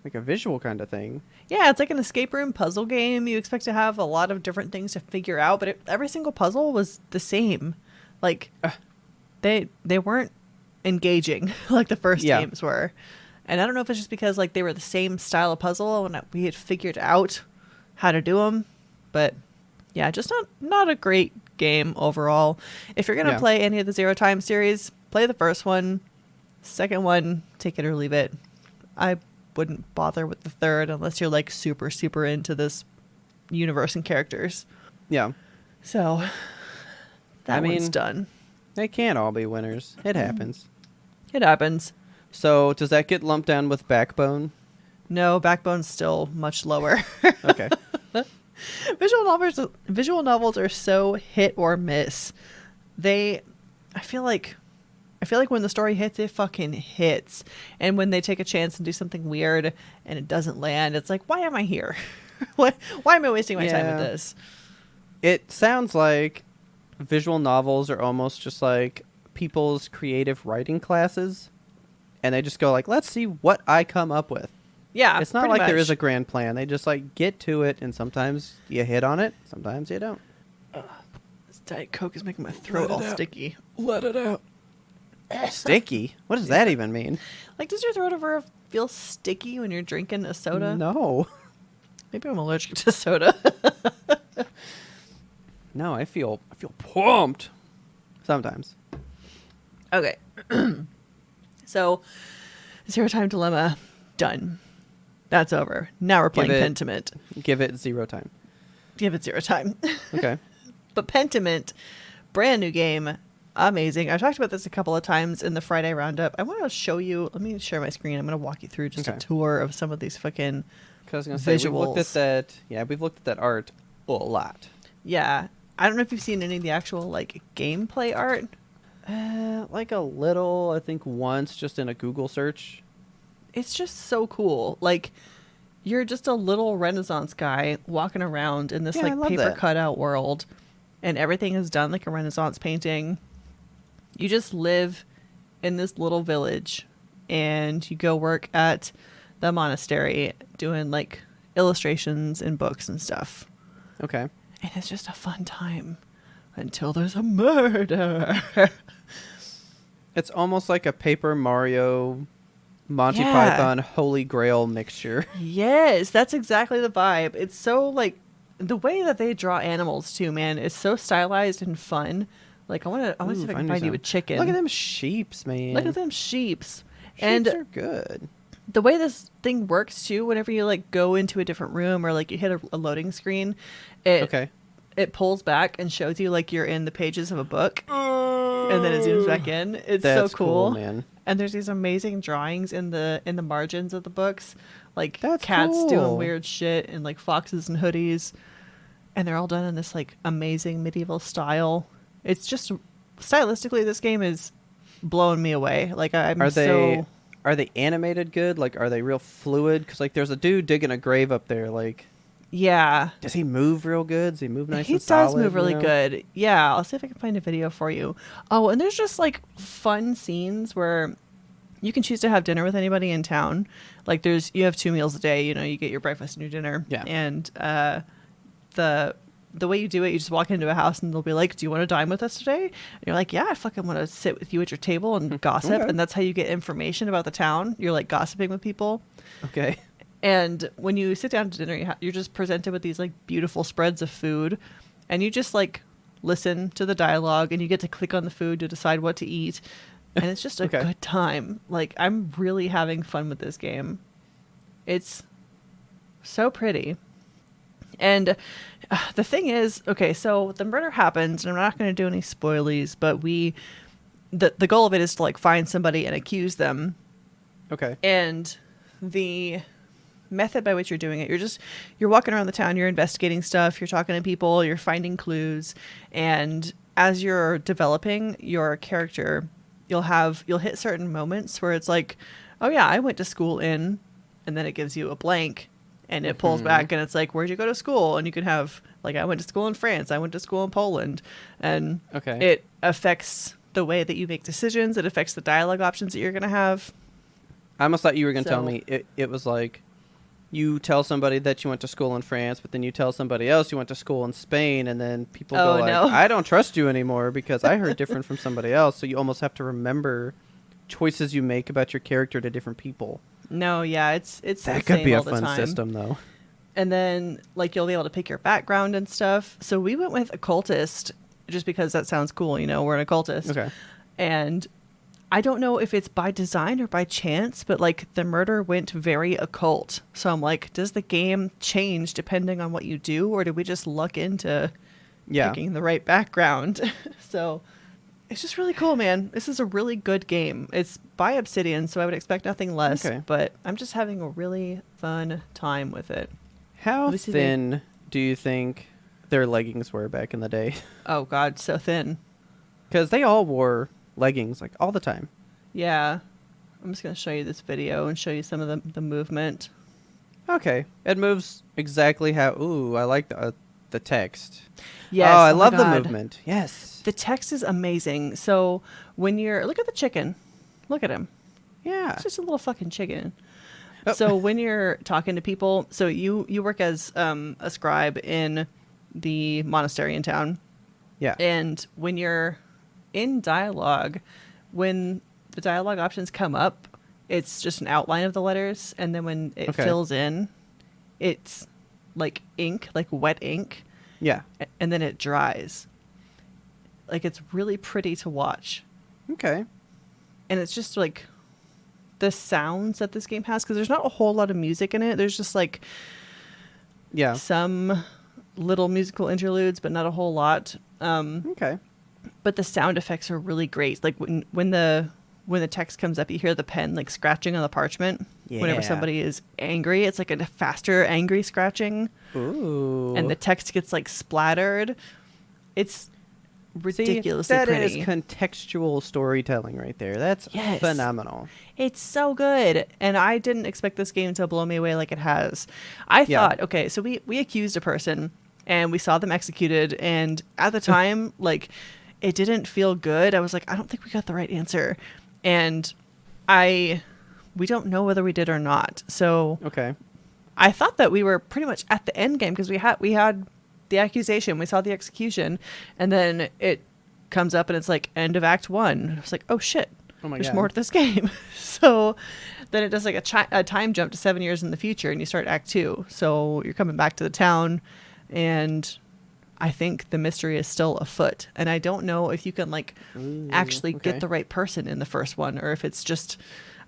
[SPEAKER 2] visual kind of thing.
[SPEAKER 1] Yeah, it's like an escape room puzzle game. You expect to have a lot of different things to figure out, but every single puzzle was the same. Like, they weren't engaging like the first games were. And I don't know if it's just because like they were the same style of puzzle and we had figured out how to do them, but yeah, just not a great game overall. If you're gonna play any of the Zero Time series, play the first one. Second one, take it or leave it. I wouldn't bother with the third unless you're like super into this universe and characters.
[SPEAKER 2] Yeah.
[SPEAKER 1] So that one's done.
[SPEAKER 2] They can't all be winners. It happens.
[SPEAKER 1] It happens.
[SPEAKER 2] So does that get lumped down with Backbone?
[SPEAKER 1] No, Backbone's still much lower.
[SPEAKER 2] Okay.
[SPEAKER 1] Visual novels are so hit or miss. I feel like when the story hits, it fucking hits. And when they take a chance and do something weird and it doesn't land, it's like, why am I here? Why am I wasting my time with this?
[SPEAKER 2] It sounds like visual novels are almost just like people's creative writing classes. And they just go like, let's see what I come up with.
[SPEAKER 1] Yeah,
[SPEAKER 2] it's not like there is a grand plan. They just like get to it, and sometimes you hit on it, sometimes you don't.
[SPEAKER 1] This Diet Coke is making my throat all sticky.
[SPEAKER 3] Let it out.
[SPEAKER 2] Sticky? What does that even mean?
[SPEAKER 1] Like, does your throat ever feel sticky when you're drinking a soda?
[SPEAKER 2] No.
[SPEAKER 1] Maybe I'm allergic to soda.
[SPEAKER 2] No, I feel pumped. Sometimes.
[SPEAKER 1] Okay. So, Zero Time Dilemma, done. That's over. Now we're playing Pentiment.
[SPEAKER 2] Give it 0 time.
[SPEAKER 1] Give it 0 time.
[SPEAKER 2] Okay.
[SPEAKER 1] But Pentiment, brand new game, amazing. I've talked about this a couple of times in the Friday Roundup. I want to show you. Let me share my screen. I'm going to walk you through just a tour of some of these fucking
[SPEAKER 2] visuals. I was going to say, we've looked at that. Yeah, we've looked at that art a lot.
[SPEAKER 1] Yeah. I don't know if you've seen any of the actual, like, gameplay art.
[SPEAKER 2] Like a little, I think once, just in a Google search.
[SPEAKER 1] It's just so cool. Like, you're just a little Renaissance guy walking around in this like paper cutout world, and everything is done like a Renaissance painting. You just live in this little village, and you go work at the monastery doing like illustrations and books and stuff.
[SPEAKER 2] Okay.
[SPEAKER 1] And it's just a fun time until there's a murder.
[SPEAKER 2] It's almost like a Paper Mario, Monty Python, Holy Grail mixture.
[SPEAKER 1] Yes, that's exactly the vibe. It's so like the way that they draw animals too, man, is so stylized and fun. Like I want to see if I can find you a chicken.
[SPEAKER 2] Look at them sheeps, man.
[SPEAKER 1] Look at them sheeps.
[SPEAKER 2] Sheeps are good.
[SPEAKER 1] The way this thing works too, whenever you like go into a different room or like you hit a loading screen, it pulls back and shows you like you're in the pages of a book, and then it zooms back in. It's so cool,
[SPEAKER 2] man.
[SPEAKER 1] And there's these amazing drawings in the margins of the books, like
[SPEAKER 2] That's
[SPEAKER 1] cats
[SPEAKER 2] cool.
[SPEAKER 1] doing weird shit and like foxes and hoodies, and they're all done in this like amazing medieval style. It's just stylistically, this game is blowing me away. Like
[SPEAKER 2] Are they animated good? Like, are they real fluid? Because like, there's a dude digging a grave up there. Like,
[SPEAKER 1] yeah.
[SPEAKER 2] Does he move real good? Does he move nice
[SPEAKER 1] He
[SPEAKER 2] and solid?
[SPEAKER 1] does move really good. Yeah, I'll see if I can find a video for you. Oh, and there's just like fun scenes where you can choose to have dinner with anybody in town. Like you have 2 meals a day. You know, you get your breakfast and your dinner.
[SPEAKER 2] Yeah.
[SPEAKER 1] And the the way you do it, you just walk into a house and they'll be like, do you want to dine with us today? And you're like, yeah, I fucking want to sit with you at your table and gossip.
[SPEAKER 2] Okay.
[SPEAKER 1] And that's how you get information about the town. You're like gossiping with people.
[SPEAKER 2] Okay.
[SPEAKER 1] And when you sit down to dinner, you're just presented with these like beautiful spreads of food, and you just like listen to the dialogue, and you get to click on the food to decide what to eat. And it's just a
[SPEAKER 2] Okay.
[SPEAKER 1] good time. Like, I'm really having fun with this game. It's so pretty. And the thing is, okay, so the murder happens, and I'm not going to do any spoilies, but the goal of it is to like find somebody and accuse them.
[SPEAKER 2] Okay.
[SPEAKER 1] And the method by which you're doing it, you're walking around the town, you're investigating stuff, you're talking to people, you're finding clues, and as you're developing your character, you'll hit certain moments where it's like, oh yeah, I went to school in, and then it gives you a blank, and it pulls back, and it's like, where'd you go to school? And you can have like, I went to school in France, I went to school in Poland, and
[SPEAKER 2] Okay.
[SPEAKER 1] it affects the way that you make decisions, it affects the dialogue options that you're going to have.
[SPEAKER 2] I almost thought you were going to tell
[SPEAKER 1] So-
[SPEAKER 2] me it was like you tell somebody that you went to school in France, but then you tell somebody else you went to school in Spain, and then people
[SPEAKER 1] Oh,
[SPEAKER 2] go like,
[SPEAKER 1] no.
[SPEAKER 2] I don't trust you anymore because I heard different from somebody else. So you almost have to remember choices you make about your character to different people.
[SPEAKER 1] No, yeah, it's
[SPEAKER 2] That
[SPEAKER 1] the
[SPEAKER 2] could
[SPEAKER 1] same
[SPEAKER 2] be a
[SPEAKER 1] all the
[SPEAKER 2] fun
[SPEAKER 1] time.
[SPEAKER 2] system, though.
[SPEAKER 1] And then like you'll be able to pick your background and stuff. So we went with occultist just because that sounds cool, you know, we're an occultist.
[SPEAKER 2] Okay.
[SPEAKER 1] And I don't know if it's by design or by chance, but like the murder went very occult. So I'm like, does the game change depending on what you do, or did we just luck into
[SPEAKER 2] Yeah.
[SPEAKER 1] picking the right background? So it's just really cool, man. This is a really good game. It's by Obsidian, so I would expect nothing less,
[SPEAKER 2] Okay.
[SPEAKER 1] but I'm just having a really fun time with it.
[SPEAKER 2] How
[SPEAKER 1] Let me see the-
[SPEAKER 2] thin do you think their leggings were back in the day?
[SPEAKER 1] Oh god, so thin.
[SPEAKER 2] Because they all wore leggings like all the time.
[SPEAKER 1] Yeah. I'm just going to show you this video and show you some of the movement.
[SPEAKER 2] Okay. It moves exactly how... Ooh, I like the text.
[SPEAKER 1] Yes.
[SPEAKER 2] Oh, I
[SPEAKER 1] my
[SPEAKER 2] love the
[SPEAKER 1] God.
[SPEAKER 2] movement. Yes.
[SPEAKER 1] The text is amazing. So when you're... Look at the chicken. Look at him.
[SPEAKER 2] Yeah.
[SPEAKER 1] It's just a little fucking chicken.
[SPEAKER 2] Oh.
[SPEAKER 1] So when you're talking to people... So you work as a scribe in the monastery in town.
[SPEAKER 2] Yeah.
[SPEAKER 1] And when you're in dialogue, when the dialogue options come up, it's just an outline of the letters, and then when it
[SPEAKER 2] Okay.
[SPEAKER 1] fills in, it's like ink, like wet ink,
[SPEAKER 2] Yeah.
[SPEAKER 1] and then it dries. Like, it's really pretty to watch.
[SPEAKER 2] Okay.
[SPEAKER 1] And it's just like the sounds that this game has, because there's not a whole lot of music in it. There's just like
[SPEAKER 2] Yeah.
[SPEAKER 1] some little musical interludes, but not a whole lot.
[SPEAKER 2] Okay.
[SPEAKER 1] But the sound effects are really great. Like when the text comes up, you hear the pen like scratching on the parchment. Whenever
[SPEAKER 2] Yeah.
[SPEAKER 1] somebody is angry, it's like a faster angry scratching,
[SPEAKER 2] Ooh.
[SPEAKER 1] and the text gets like splattered. It's ridiculously
[SPEAKER 2] That is
[SPEAKER 1] pretty.
[SPEAKER 2] contextual storytelling right there. That's
[SPEAKER 1] Yes.
[SPEAKER 2] phenomenal.
[SPEAKER 1] It's so good. And I didn't expect this game to blow me away like it has. I
[SPEAKER 2] Yeah.
[SPEAKER 1] thought, okay, so we accused a person and we saw them executed. And at the time, like, it didn't feel good. I was like, I don't think we got the right answer. And we don't know whether we did or not. So
[SPEAKER 2] Okay.
[SPEAKER 1] I thought that we were pretty much at the end game because we had the accusation, we saw the execution, and then it comes up and it's like end of Act 1. I was like, oh shit,
[SPEAKER 2] Oh my
[SPEAKER 1] there's
[SPEAKER 2] God.
[SPEAKER 1] more to this game. So then it does like a time jump to 7 years in the future, and you start Act 2. So you're coming back to the town, and I think the mystery is still afoot. And I don't know if you can like
[SPEAKER 2] Ooh,
[SPEAKER 1] actually
[SPEAKER 2] okay.
[SPEAKER 1] get the right person in the first one, or if it's just,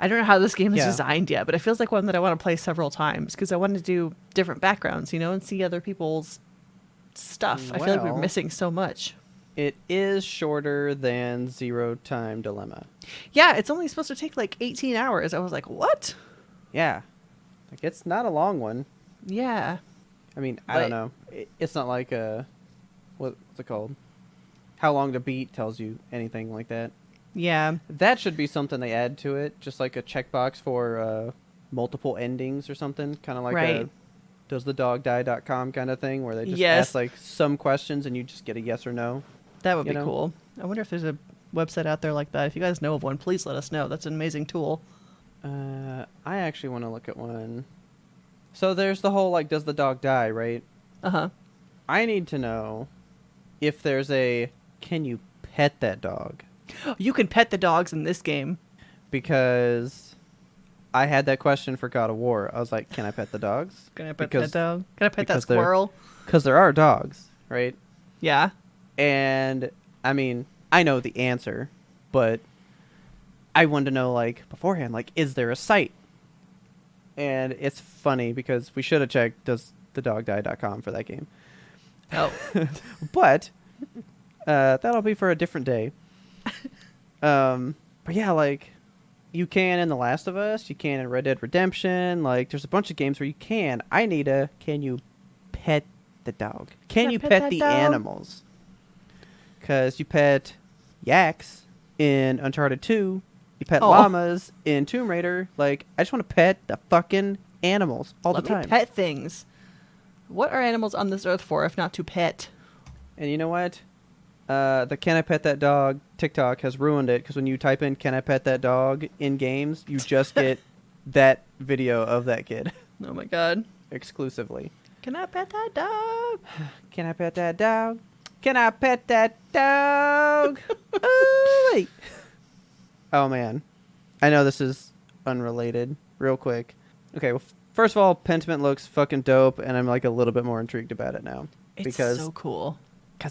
[SPEAKER 1] I don't know how this game is
[SPEAKER 2] Yeah.
[SPEAKER 1] designed yet, but it feels like one that I want to play several times because I want to do different backgrounds, you know, and see other people's stuff. I feel like we're
[SPEAKER 2] Well-
[SPEAKER 1] missing so much.
[SPEAKER 2] It is shorter than Zero Time Dilemma.
[SPEAKER 1] Yeah, it's only supposed to take like 18 hours. I was like, what?
[SPEAKER 2] Yeah. Like, it's not a long one.
[SPEAKER 1] Yeah.
[SPEAKER 2] I mean, I
[SPEAKER 1] But-
[SPEAKER 2] don't know. It's not like what's it called? How long to beat tells you anything like that.
[SPEAKER 1] Yeah.
[SPEAKER 2] That should be something they add to it, just like a checkbox for multiple endings or something, kind of like
[SPEAKER 1] Right.
[SPEAKER 2] a doesthedogdie.com kind of thing, where they just
[SPEAKER 1] Yes.
[SPEAKER 2] ask like some questions and you just get a yes or no.
[SPEAKER 1] That would
[SPEAKER 2] You
[SPEAKER 1] be
[SPEAKER 2] know?
[SPEAKER 1] cool. I wonder if there's a website out there like that. If you guys know of one, please let us know. That's an amazing tool.
[SPEAKER 2] I actually want to look at one. So there's the whole like, does the dog die, right?
[SPEAKER 1] Uh-huh.
[SPEAKER 2] I need to know if there's a can you pet that dog?
[SPEAKER 1] You can pet the dogs in this game.
[SPEAKER 2] Because I had that question for God of War. I was like, can I pet the dogs?
[SPEAKER 1] Can I pet
[SPEAKER 2] Because-
[SPEAKER 1] that dog? Can I pet that
[SPEAKER 2] because they're-
[SPEAKER 1] squirrel?
[SPEAKER 2] Because there are dogs, right?
[SPEAKER 1] Yeah.
[SPEAKER 2] And I mean, I know the answer, but I wanted to know like beforehand, like, is there a site? And it's funny because we should have checked doesthedogdie.com for that game.
[SPEAKER 1] Oh.
[SPEAKER 2] But that'll be for a different day. But yeah, like you can in The Last of Us, you can in Red Dead Redemption. Like there's a bunch of games where you can. Can you pet the dog? Can
[SPEAKER 1] I
[SPEAKER 2] you
[SPEAKER 1] pet
[SPEAKER 2] pet
[SPEAKER 1] that
[SPEAKER 2] the
[SPEAKER 1] dog?
[SPEAKER 2] animals? Because you pet yaks in Uncharted 2. You pet
[SPEAKER 1] Oh.
[SPEAKER 2] llamas in Tomb Raider. Like I just want to pet the fucking animals all
[SPEAKER 1] Let
[SPEAKER 2] the
[SPEAKER 1] me
[SPEAKER 2] time.
[SPEAKER 1] pet things. What are animals on this earth for if not to pet?
[SPEAKER 2] And you know what? The Can I Pet That Dog TikTok has ruined it because when you type in Can I Pet That Dog in games, you just get that video of that kid
[SPEAKER 1] Oh my god.
[SPEAKER 2] exclusively.
[SPEAKER 1] Can I pet that dog?
[SPEAKER 2] Can I pet that dog? Can I pet that dog? Ooh-wee. Oh man. I know this is unrelated. Real quick. Okay, well, first of all, Pentiment looks fucking dope, and I'm like a little bit more intrigued about it now.
[SPEAKER 1] It's
[SPEAKER 2] because
[SPEAKER 1] so cool.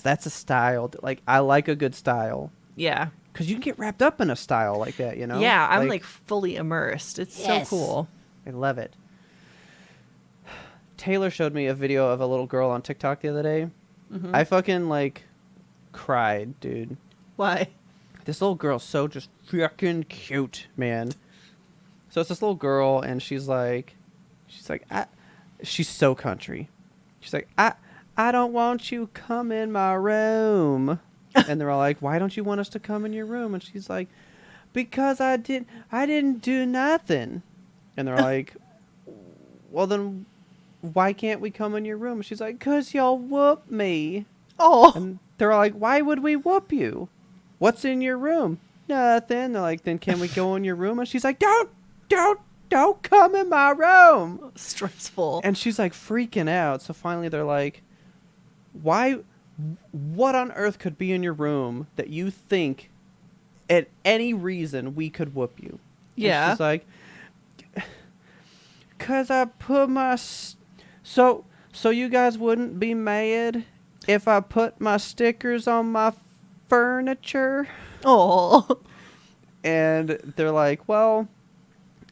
[SPEAKER 2] that's a style. Like, I like a good style.
[SPEAKER 1] Yeah.
[SPEAKER 2] Because you can get wrapped up in a style like that, you know?
[SPEAKER 1] Yeah, I'm like fully immersed. It's
[SPEAKER 2] Yes.
[SPEAKER 1] so cool.
[SPEAKER 2] I love it. Taylor showed me a video of a little girl on TikTok the other day.
[SPEAKER 1] Mhm.
[SPEAKER 2] I fucking, like, cried, dude.
[SPEAKER 1] Why?
[SPEAKER 2] This little girl's so just fucking cute, man. So it's this little girl, and she's like, she's so country. She's like, I don't want you come in my room. And they're all like, why don't you want us to come in your room? And she's like, because I didn't do nothing. And they're like, well then, why can't we come in your room? And she's like, 'cause y'all whoop me.
[SPEAKER 1] Oh.
[SPEAKER 2] And they're like, why would we whoop you? What's in your room? Nothing. They're like, then can we go in your room? And she's like, don't come in my room.
[SPEAKER 1] Stressful.
[SPEAKER 2] And she's like freaking out. So finally they're like, what on earth could be in your room that you think at any reason we could whoop you?
[SPEAKER 1] Yeah.
[SPEAKER 2] And she's like, 'cause I put so you guys wouldn't be mad if I put my stickers on my furniture?
[SPEAKER 1] Oh.
[SPEAKER 2] And they're like, well,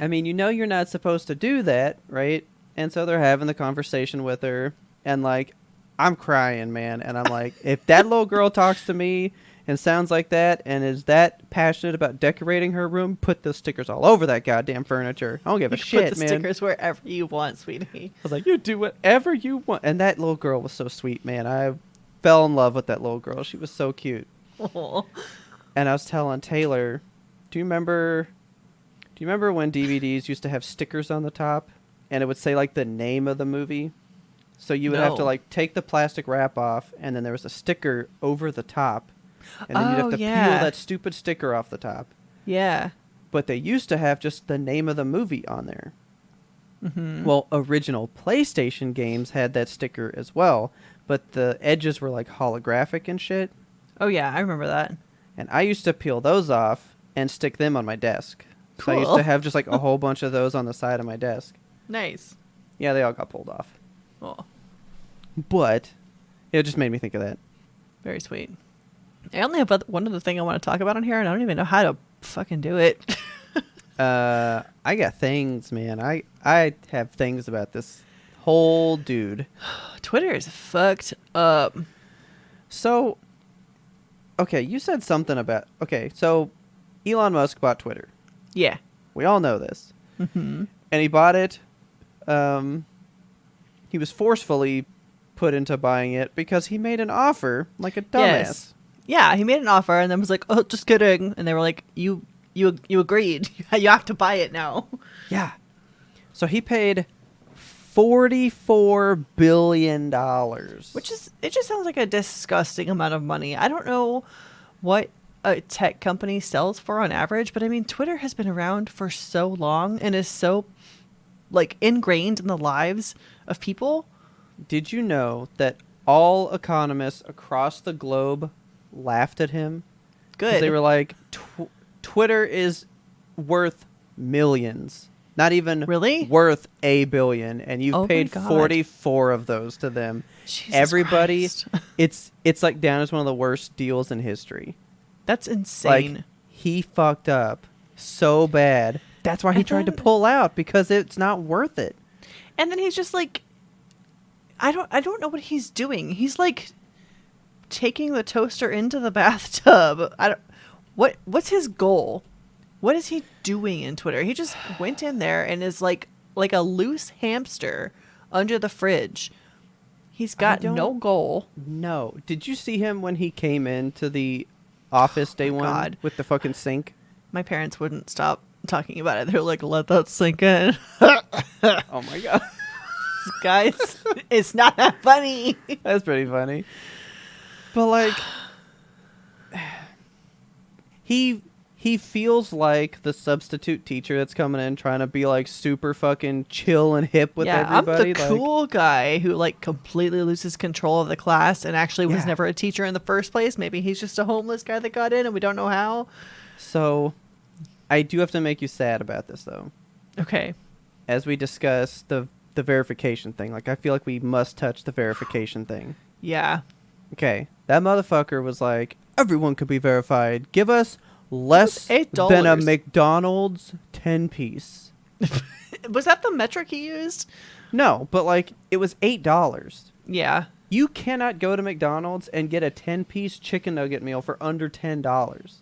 [SPEAKER 2] I mean, you know you're not supposed to do that, right? And so they're having the conversation with her, and like, I'm crying, man. And I'm like, if that little girl talks to me and sounds like that and is that passionate about decorating her room, put those stickers all over that goddamn furniture. I don't give a
[SPEAKER 1] You can
[SPEAKER 2] shit,
[SPEAKER 1] put the
[SPEAKER 2] man.
[SPEAKER 1] stickers wherever you want, sweetie.
[SPEAKER 2] I was like, you do whatever you want. And that little girl was so sweet, man. I fell in love with that little girl. She was so cute.
[SPEAKER 1] Oh.
[SPEAKER 2] And I was telling Taylor, do you remember when DVDs used to have stickers on the top and it would say like the name of the movie? So you would have to
[SPEAKER 1] No.
[SPEAKER 2] like take the plastic wrap off and then there was a sticker over the top. And then you'd have
[SPEAKER 1] Oh,
[SPEAKER 2] to peel
[SPEAKER 1] yeah.
[SPEAKER 2] that stupid sticker off the top.
[SPEAKER 1] Yeah.
[SPEAKER 2] But they used to have just the name of the movie on there.
[SPEAKER 1] Mm-hmm.
[SPEAKER 2] Well, original PlayStation games had that sticker as well, but the edges were like holographic and shit.
[SPEAKER 1] Oh yeah, I remember that.
[SPEAKER 2] And I used to peel those off and stick them on my desk. So I used
[SPEAKER 1] Cool.
[SPEAKER 2] to have just like a whole bunch of those on the side of my desk.
[SPEAKER 1] Nice.
[SPEAKER 2] Yeah, they all got pulled off.
[SPEAKER 1] Oh,
[SPEAKER 2] But it just made me think of that.
[SPEAKER 1] very sweet. I only have one other thing I want to talk about on here, and I don't even know how to fucking do it.
[SPEAKER 2] I got things, man. I have things about this whole dude.
[SPEAKER 1] Twitter is fucked up.
[SPEAKER 2] So, okay, you said something about... Okay, so Elon Musk bought Twitter.
[SPEAKER 1] Yeah.
[SPEAKER 2] We all know this.
[SPEAKER 1] Mm-hmm.
[SPEAKER 2] And he bought it. He was forcefully put into buying it because he made an offer like a dumbass.
[SPEAKER 1] Yes. Yeah, he made an offer and then was like, "Oh, just kidding." And they were like, "You agreed. You have to buy it now."
[SPEAKER 2] Yeah. So he paid $44 billion.
[SPEAKER 1] It just sounds like a disgusting amount of money. I don't know what a tech company sells for on average, but I mean, Twitter has been around for so long and is so like ingrained in the lives of people.
[SPEAKER 2] Did you know that all economists across the globe laughed at him. 'Cause
[SPEAKER 1] Good.
[SPEAKER 2] They were like, Twitter is worth millions. Not even
[SPEAKER 1] Really?
[SPEAKER 2] worth $1 billion, and you've
[SPEAKER 1] Oh my
[SPEAKER 2] paid
[SPEAKER 1] God.
[SPEAKER 2] 44 of those to them.
[SPEAKER 1] Jesus
[SPEAKER 2] Everybody,
[SPEAKER 1] Christ.
[SPEAKER 2] it's like down as one of the worst deals in history.
[SPEAKER 1] That's insane.
[SPEAKER 2] Like, he fucked up so bad. That's why he
[SPEAKER 1] And
[SPEAKER 2] tried to
[SPEAKER 1] then-
[SPEAKER 2] pull out, because it's not worth it.
[SPEAKER 1] And then he's just like, I don't know what he's doing. He's like taking the toaster into the bathtub. What's his goal? What is he doing in Twitter? He just went in there and is like a loose hamster under the fridge. He's got no
[SPEAKER 2] don't-
[SPEAKER 1] goal.
[SPEAKER 2] No. Did you see him when he came into the office day one
[SPEAKER 1] God.
[SPEAKER 2] with the fucking sink?
[SPEAKER 1] My parents wouldn't stop talking about it. They're like, let that sink in.
[SPEAKER 2] Oh my god.
[SPEAKER 1] Guys, it's not that funny.
[SPEAKER 2] That's pretty funny. But like he feels like the substitute teacher that's coming in trying to be like super fucking chill and hip with
[SPEAKER 1] Yeah,
[SPEAKER 2] everybody.
[SPEAKER 1] I'm the
[SPEAKER 2] like,
[SPEAKER 1] cool guy who like completely loses control of the class and actually was
[SPEAKER 2] Yeah.
[SPEAKER 1] never a teacher in the first place. Maybe he's just a homeless guy that got in and we don't know how.
[SPEAKER 2] So I do have to make you sad about this though.
[SPEAKER 1] Okay.
[SPEAKER 2] As we discuss the verification thing, like I feel like we must touch the verification thing.
[SPEAKER 1] Yeah.
[SPEAKER 2] Okay, that motherfucker was like, everyone could be verified. Give us less
[SPEAKER 1] $8.
[SPEAKER 2] than a McDonald's 10-piece.
[SPEAKER 1] Was that the metric he used?
[SPEAKER 2] No, but like it was $8.
[SPEAKER 1] Yeah.
[SPEAKER 2] You cannot go to McDonald's and get a 10-piece chicken nugget meal for under $10.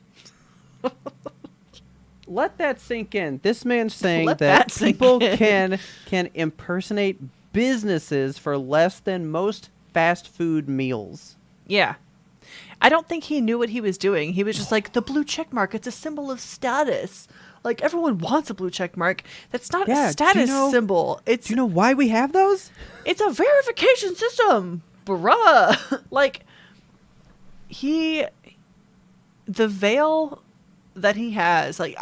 [SPEAKER 2] Let that sink in. This man's saying
[SPEAKER 1] Let
[SPEAKER 2] that
[SPEAKER 1] that sink
[SPEAKER 2] people
[SPEAKER 1] in.
[SPEAKER 2] can impersonate businesses for less than most fast food meals.
[SPEAKER 1] Yeah. I don't think he knew what he was doing. He was just like, the blue check mark, it's a symbol of status. Like, everyone wants a blue check mark. That's not
[SPEAKER 2] Yeah,
[SPEAKER 1] a
[SPEAKER 2] do you
[SPEAKER 1] status
[SPEAKER 2] know-
[SPEAKER 1] symbol. It's
[SPEAKER 2] Do you know why we have those?
[SPEAKER 1] It's a verification system, bruh. Like, the veil that he has, like,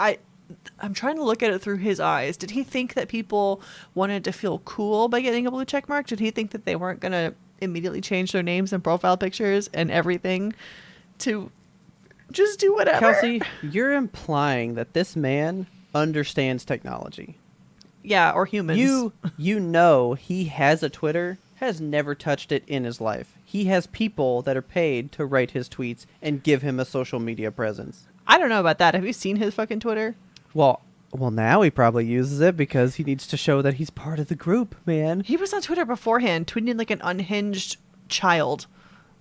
[SPEAKER 1] I'm trying to look at it through his eyes. Did he think that people wanted to feel cool by getting a blue check mark? Did he think that they weren't going to immediately change their names and profile pictures and everything to just do whatever?
[SPEAKER 2] Kelsey, you're implying that this man understands technology.
[SPEAKER 1] Yeah, or humans.
[SPEAKER 2] You know he has a Twitter, has never touched it in his life. He has people that are paid to write his tweets and give him a social media presence.
[SPEAKER 1] I don't know about that. Have you seen his fucking Twitter?
[SPEAKER 2] Well, now he probably uses it because he needs to show that he's part of the group, man.
[SPEAKER 1] He was on Twitter beforehand, tweeting like an unhinged child.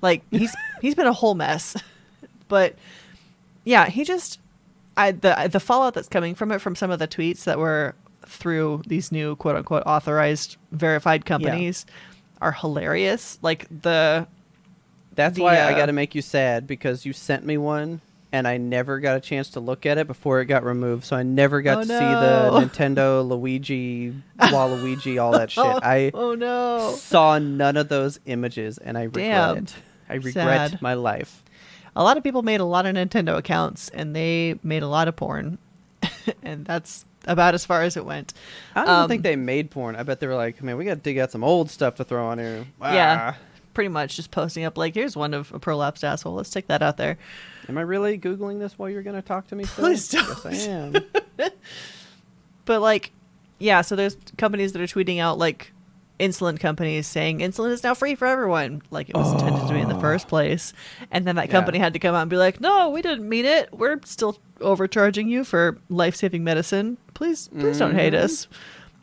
[SPEAKER 1] Like he's been a whole mess. But yeah, he just the fallout that's coming from it from some of the tweets that were through these new quote unquote authorized verified companies are hilarious. Like
[SPEAKER 2] That's
[SPEAKER 1] the,
[SPEAKER 2] why I got to make you sad, because you sent me one and I never got a chance to look at it before it got removed. So I never got
[SPEAKER 1] Oh,
[SPEAKER 2] to see
[SPEAKER 1] no.
[SPEAKER 2] the Nintendo Luigi, Waluigi, all that shit. I
[SPEAKER 1] oh no.
[SPEAKER 2] saw none of those images and I regret
[SPEAKER 1] Damn.
[SPEAKER 2] it. I regret
[SPEAKER 1] Sad.
[SPEAKER 2] my life.
[SPEAKER 1] A lot of people made a lot of Nintendo accounts and they made a lot of porn. And that's about as far as it went.
[SPEAKER 2] I don't even think they made porn. I bet they were like, man, we got to dig out some old stuff to throw on here.
[SPEAKER 1] Yeah.
[SPEAKER 2] Ah.
[SPEAKER 1] Pretty much just posting up like, here's one of a prolapsed asshole. Let's take that out there.
[SPEAKER 2] Am I really Googling this while you're going to talk to me still?
[SPEAKER 1] Please
[SPEAKER 2] Yes, I am.
[SPEAKER 1] But like, yeah, so there's companies that are tweeting out like insulin companies saying insulin is now free for everyone, like it was intended to be in the first place. And then that
[SPEAKER 2] Yeah.
[SPEAKER 1] company had to come out and be like, no, we didn't mean it. We're still overcharging you for life-saving medicine. Please don't hate us.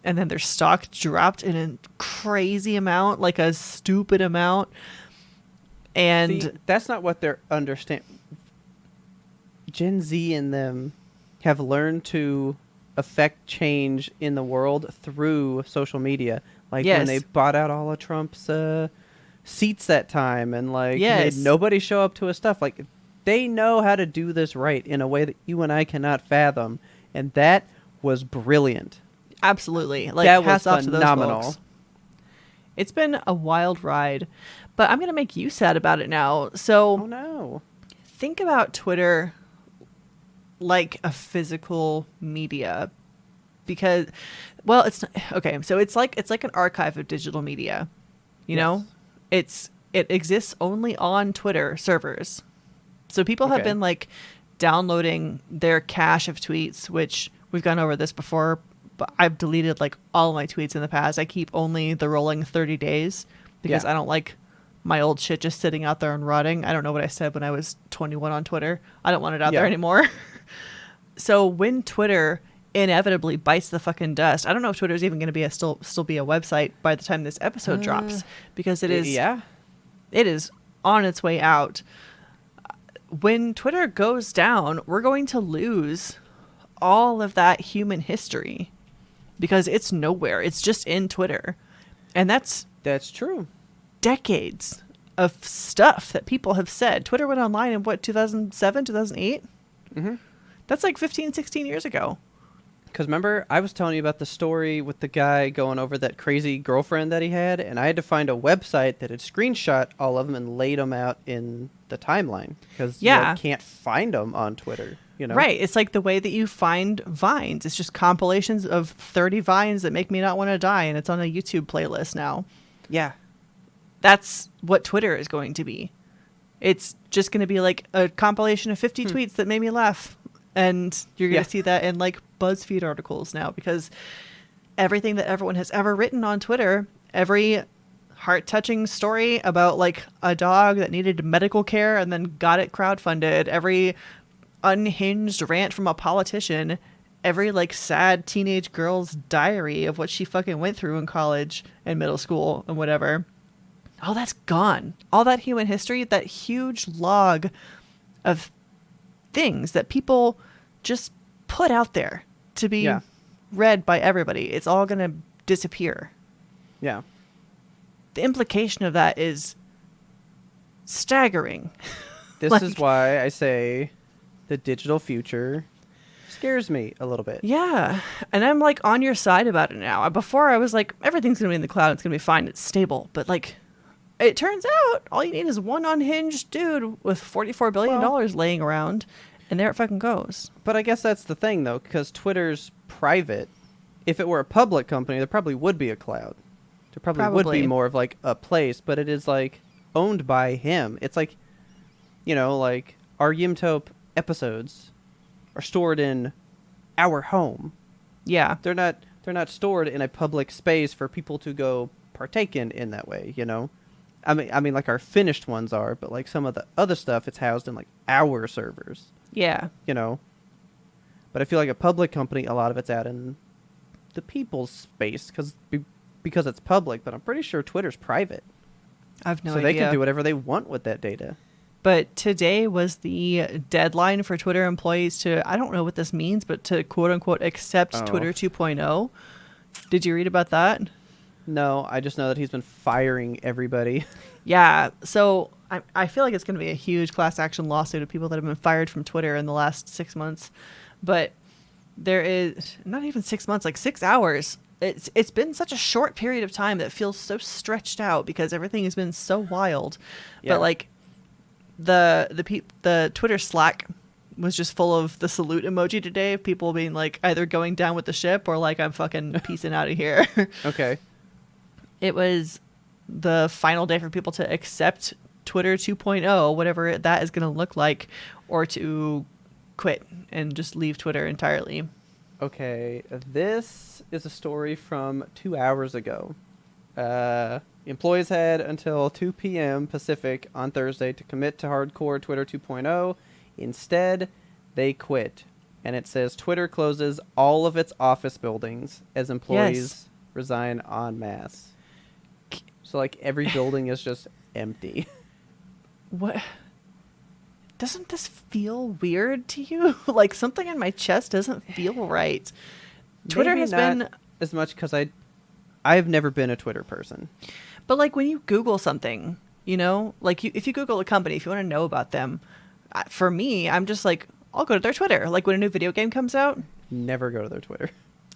[SPEAKER 1] And then their stock dropped in a crazy amount, like a stupid amount. And
[SPEAKER 2] See, that's not what they're understand. Gen Z and them have learned to affect change in the world through social media. Like when
[SPEAKER 1] Yes.
[SPEAKER 2] they bought out all of Trump's seats that time and like
[SPEAKER 1] Yes.
[SPEAKER 2] made nobody show up to his stuff. Like they know how to do this right in a way that you and I cannot fathom. And that was brilliant.
[SPEAKER 1] absolutely, like
[SPEAKER 2] That was
[SPEAKER 1] hats off to those
[SPEAKER 2] phenomenal.
[SPEAKER 1] folks. It's been a wild ride, but I'm going to make you sad about it now. So
[SPEAKER 2] Oh no.
[SPEAKER 1] think about Twitter like a physical media, because, well, it's not, okay. So it's like an archive of digital media. You know, it exists only on Twitter servers. So people have
[SPEAKER 2] Okay.
[SPEAKER 1] been like downloading their cache of tweets, which we've gone over this before, but I've deleted like all my tweets in the past. I keep only the rolling 30 days because
[SPEAKER 2] Yeah.
[SPEAKER 1] I don't like my old shit just sitting out there and rotting. I don't know what I said when I was 21 on Twitter. I don't want it out there
[SPEAKER 2] Yeah.
[SPEAKER 1] anymore. So when Twitter inevitably bites the fucking dust, I don't know if Twitter is even going to be still be a website by the time this episode drops, because it is
[SPEAKER 2] Yeah.
[SPEAKER 1] it is on its way out. When Twitter goes down, we're going to lose all of that human history because it's nowhere. It's just in Twitter. And that's
[SPEAKER 2] That's true.
[SPEAKER 1] decades of stuff that people have said. Twitter went online in what, 2007, 2008?
[SPEAKER 2] Mm-hmm.
[SPEAKER 1] That's like 15, 16 years ago.
[SPEAKER 2] Because remember, I was telling you about the story with the guy going over that crazy girlfriend that he had, and I had to find a website that had screenshot all of them and laid them out in the timeline. Because
[SPEAKER 1] Yeah.
[SPEAKER 2] you can't find them on Twitter, you know?
[SPEAKER 1] Right. It's like the way that you find Vines. It's just compilations of 30 Vines that make me not want to die, and it's on a YouTube playlist now.
[SPEAKER 2] Yeah.
[SPEAKER 1] That's what Twitter is going to be. It's just going to be like a compilation of 50 tweets that made me laugh. And you're going to see that in like BuzzFeed articles now, because everything that everyone has ever written on Twitter, every heart-touching story about like a dog that needed medical care and then got it crowdfunded, every unhinged rant from a politician, every like sad teenage girl's diary of what she fucking went through in college and middle school and whatever. All that's gone. All that human history, that huge log of things that people just put out there to be
[SPEAKER 2] Yeah.
[SPEAKER 1] read by everybody, it's all going to disappear.
[SPEAKER 2] Yeah.
[SPEAKER 1] The implication of that is staggering.
[SPEAKER 2] This
[SPEAKER 1] Like-
[SPEAKER 2] is why I say the digital future scares me a little bit.
[SPEAKER 1] Yeah. And I'm like on your side about it now. Before I was like, everything's going to be in the cloud. It's going to be fine. It's stable. But like, it turns out all you need is one unhinged dude with $44 billion laying around, and there it fucking goes.
[SPEAKER 2] But I guess that's the thing, though, because Twitter's private. If it were a public company, there probably would be a cloud. There probably would
[SPEAKER 1] Probably.
[SPEAKER 2] be more of like a place, but it is like owned by him. It's like, you know, like our Yimtope episodes are stored in our home.
[SPEAKER 1] Yeah.
[SPEAKER 2] They're not stored in a public space for people to go partake in that way, you know? I mean like our finished ones are, but like some of the other stuff, it's housed in like our servers,
[SPEAKER 1] Yeah.
[SPEAKER 2] you know? But I feel like a public company, a lot of it's out in the people's space because it's public, but I'm pretty sure Twitter's private.
[SPEAKER 1] I have no
[SPEAKER 2] so
[SPEAKER 1] idea.
[SPEAKER 2] they can do whatever they want with that data.
[SPEAKER 1] But today was the deadline for Twitter employees to, I don't know what this means, but to quote unquote accept
[SPEAKER 2] Oh.
[SPEAKER 1] Twitter 2.0. Did you read about that?
[SPEAKER 2] No, I just know that he's been firing everybody.
[SPEAKER 1] Yeah. So I feel like it's going to be a huge class action lawsuit of people that have been fired from Twitter in the last 6 months. But there is not even 6 months, like 6 hours. It's been such a short period of time that feels so stretched out because everything has been so wild.
[SPEAKER 2] Yeah.
[SPEAKER 1] But like the Twitter Slack was just full of the salute emoji today of people being like either going down with the ship or like I'm fucking peacing out of here.
[SPEAKER 2] Okay.
[SPEAKER 1] It was the final day for people to accept Twitter 2.0, whatever that is going to look like, or to quit and just leave Twitter entirely.
[SPEAKER 2] Okay, this is a story from 2 hours ago. Employees had until 2 p.m. Pacific on Thursday to commit to hardcore Twitter 2.0. Instead, they quit. And it says Twitter closes all of its office buildings as employees resign en masse. So, like, every building is just empty.
[SPEAKER 1] What? Doesn't this feel weird to you? Like something in my chest doesn't feel right. Twitter
[SPEAKER 2] Maybe
[SPEAKER 1] has
[SPEAKER 2] not
[SPEAKER 1] been,
[SPEAKER 2] as much because I've never been a Twitter person.
[SPEAKER 1] but like when you Google something, you know, like if you Google a company, if you want to know about them, for me, I'm just like, I'll go to their Twitter. Like when a new video game comes out,
[SPEAKER 2] Never go to their Twitter.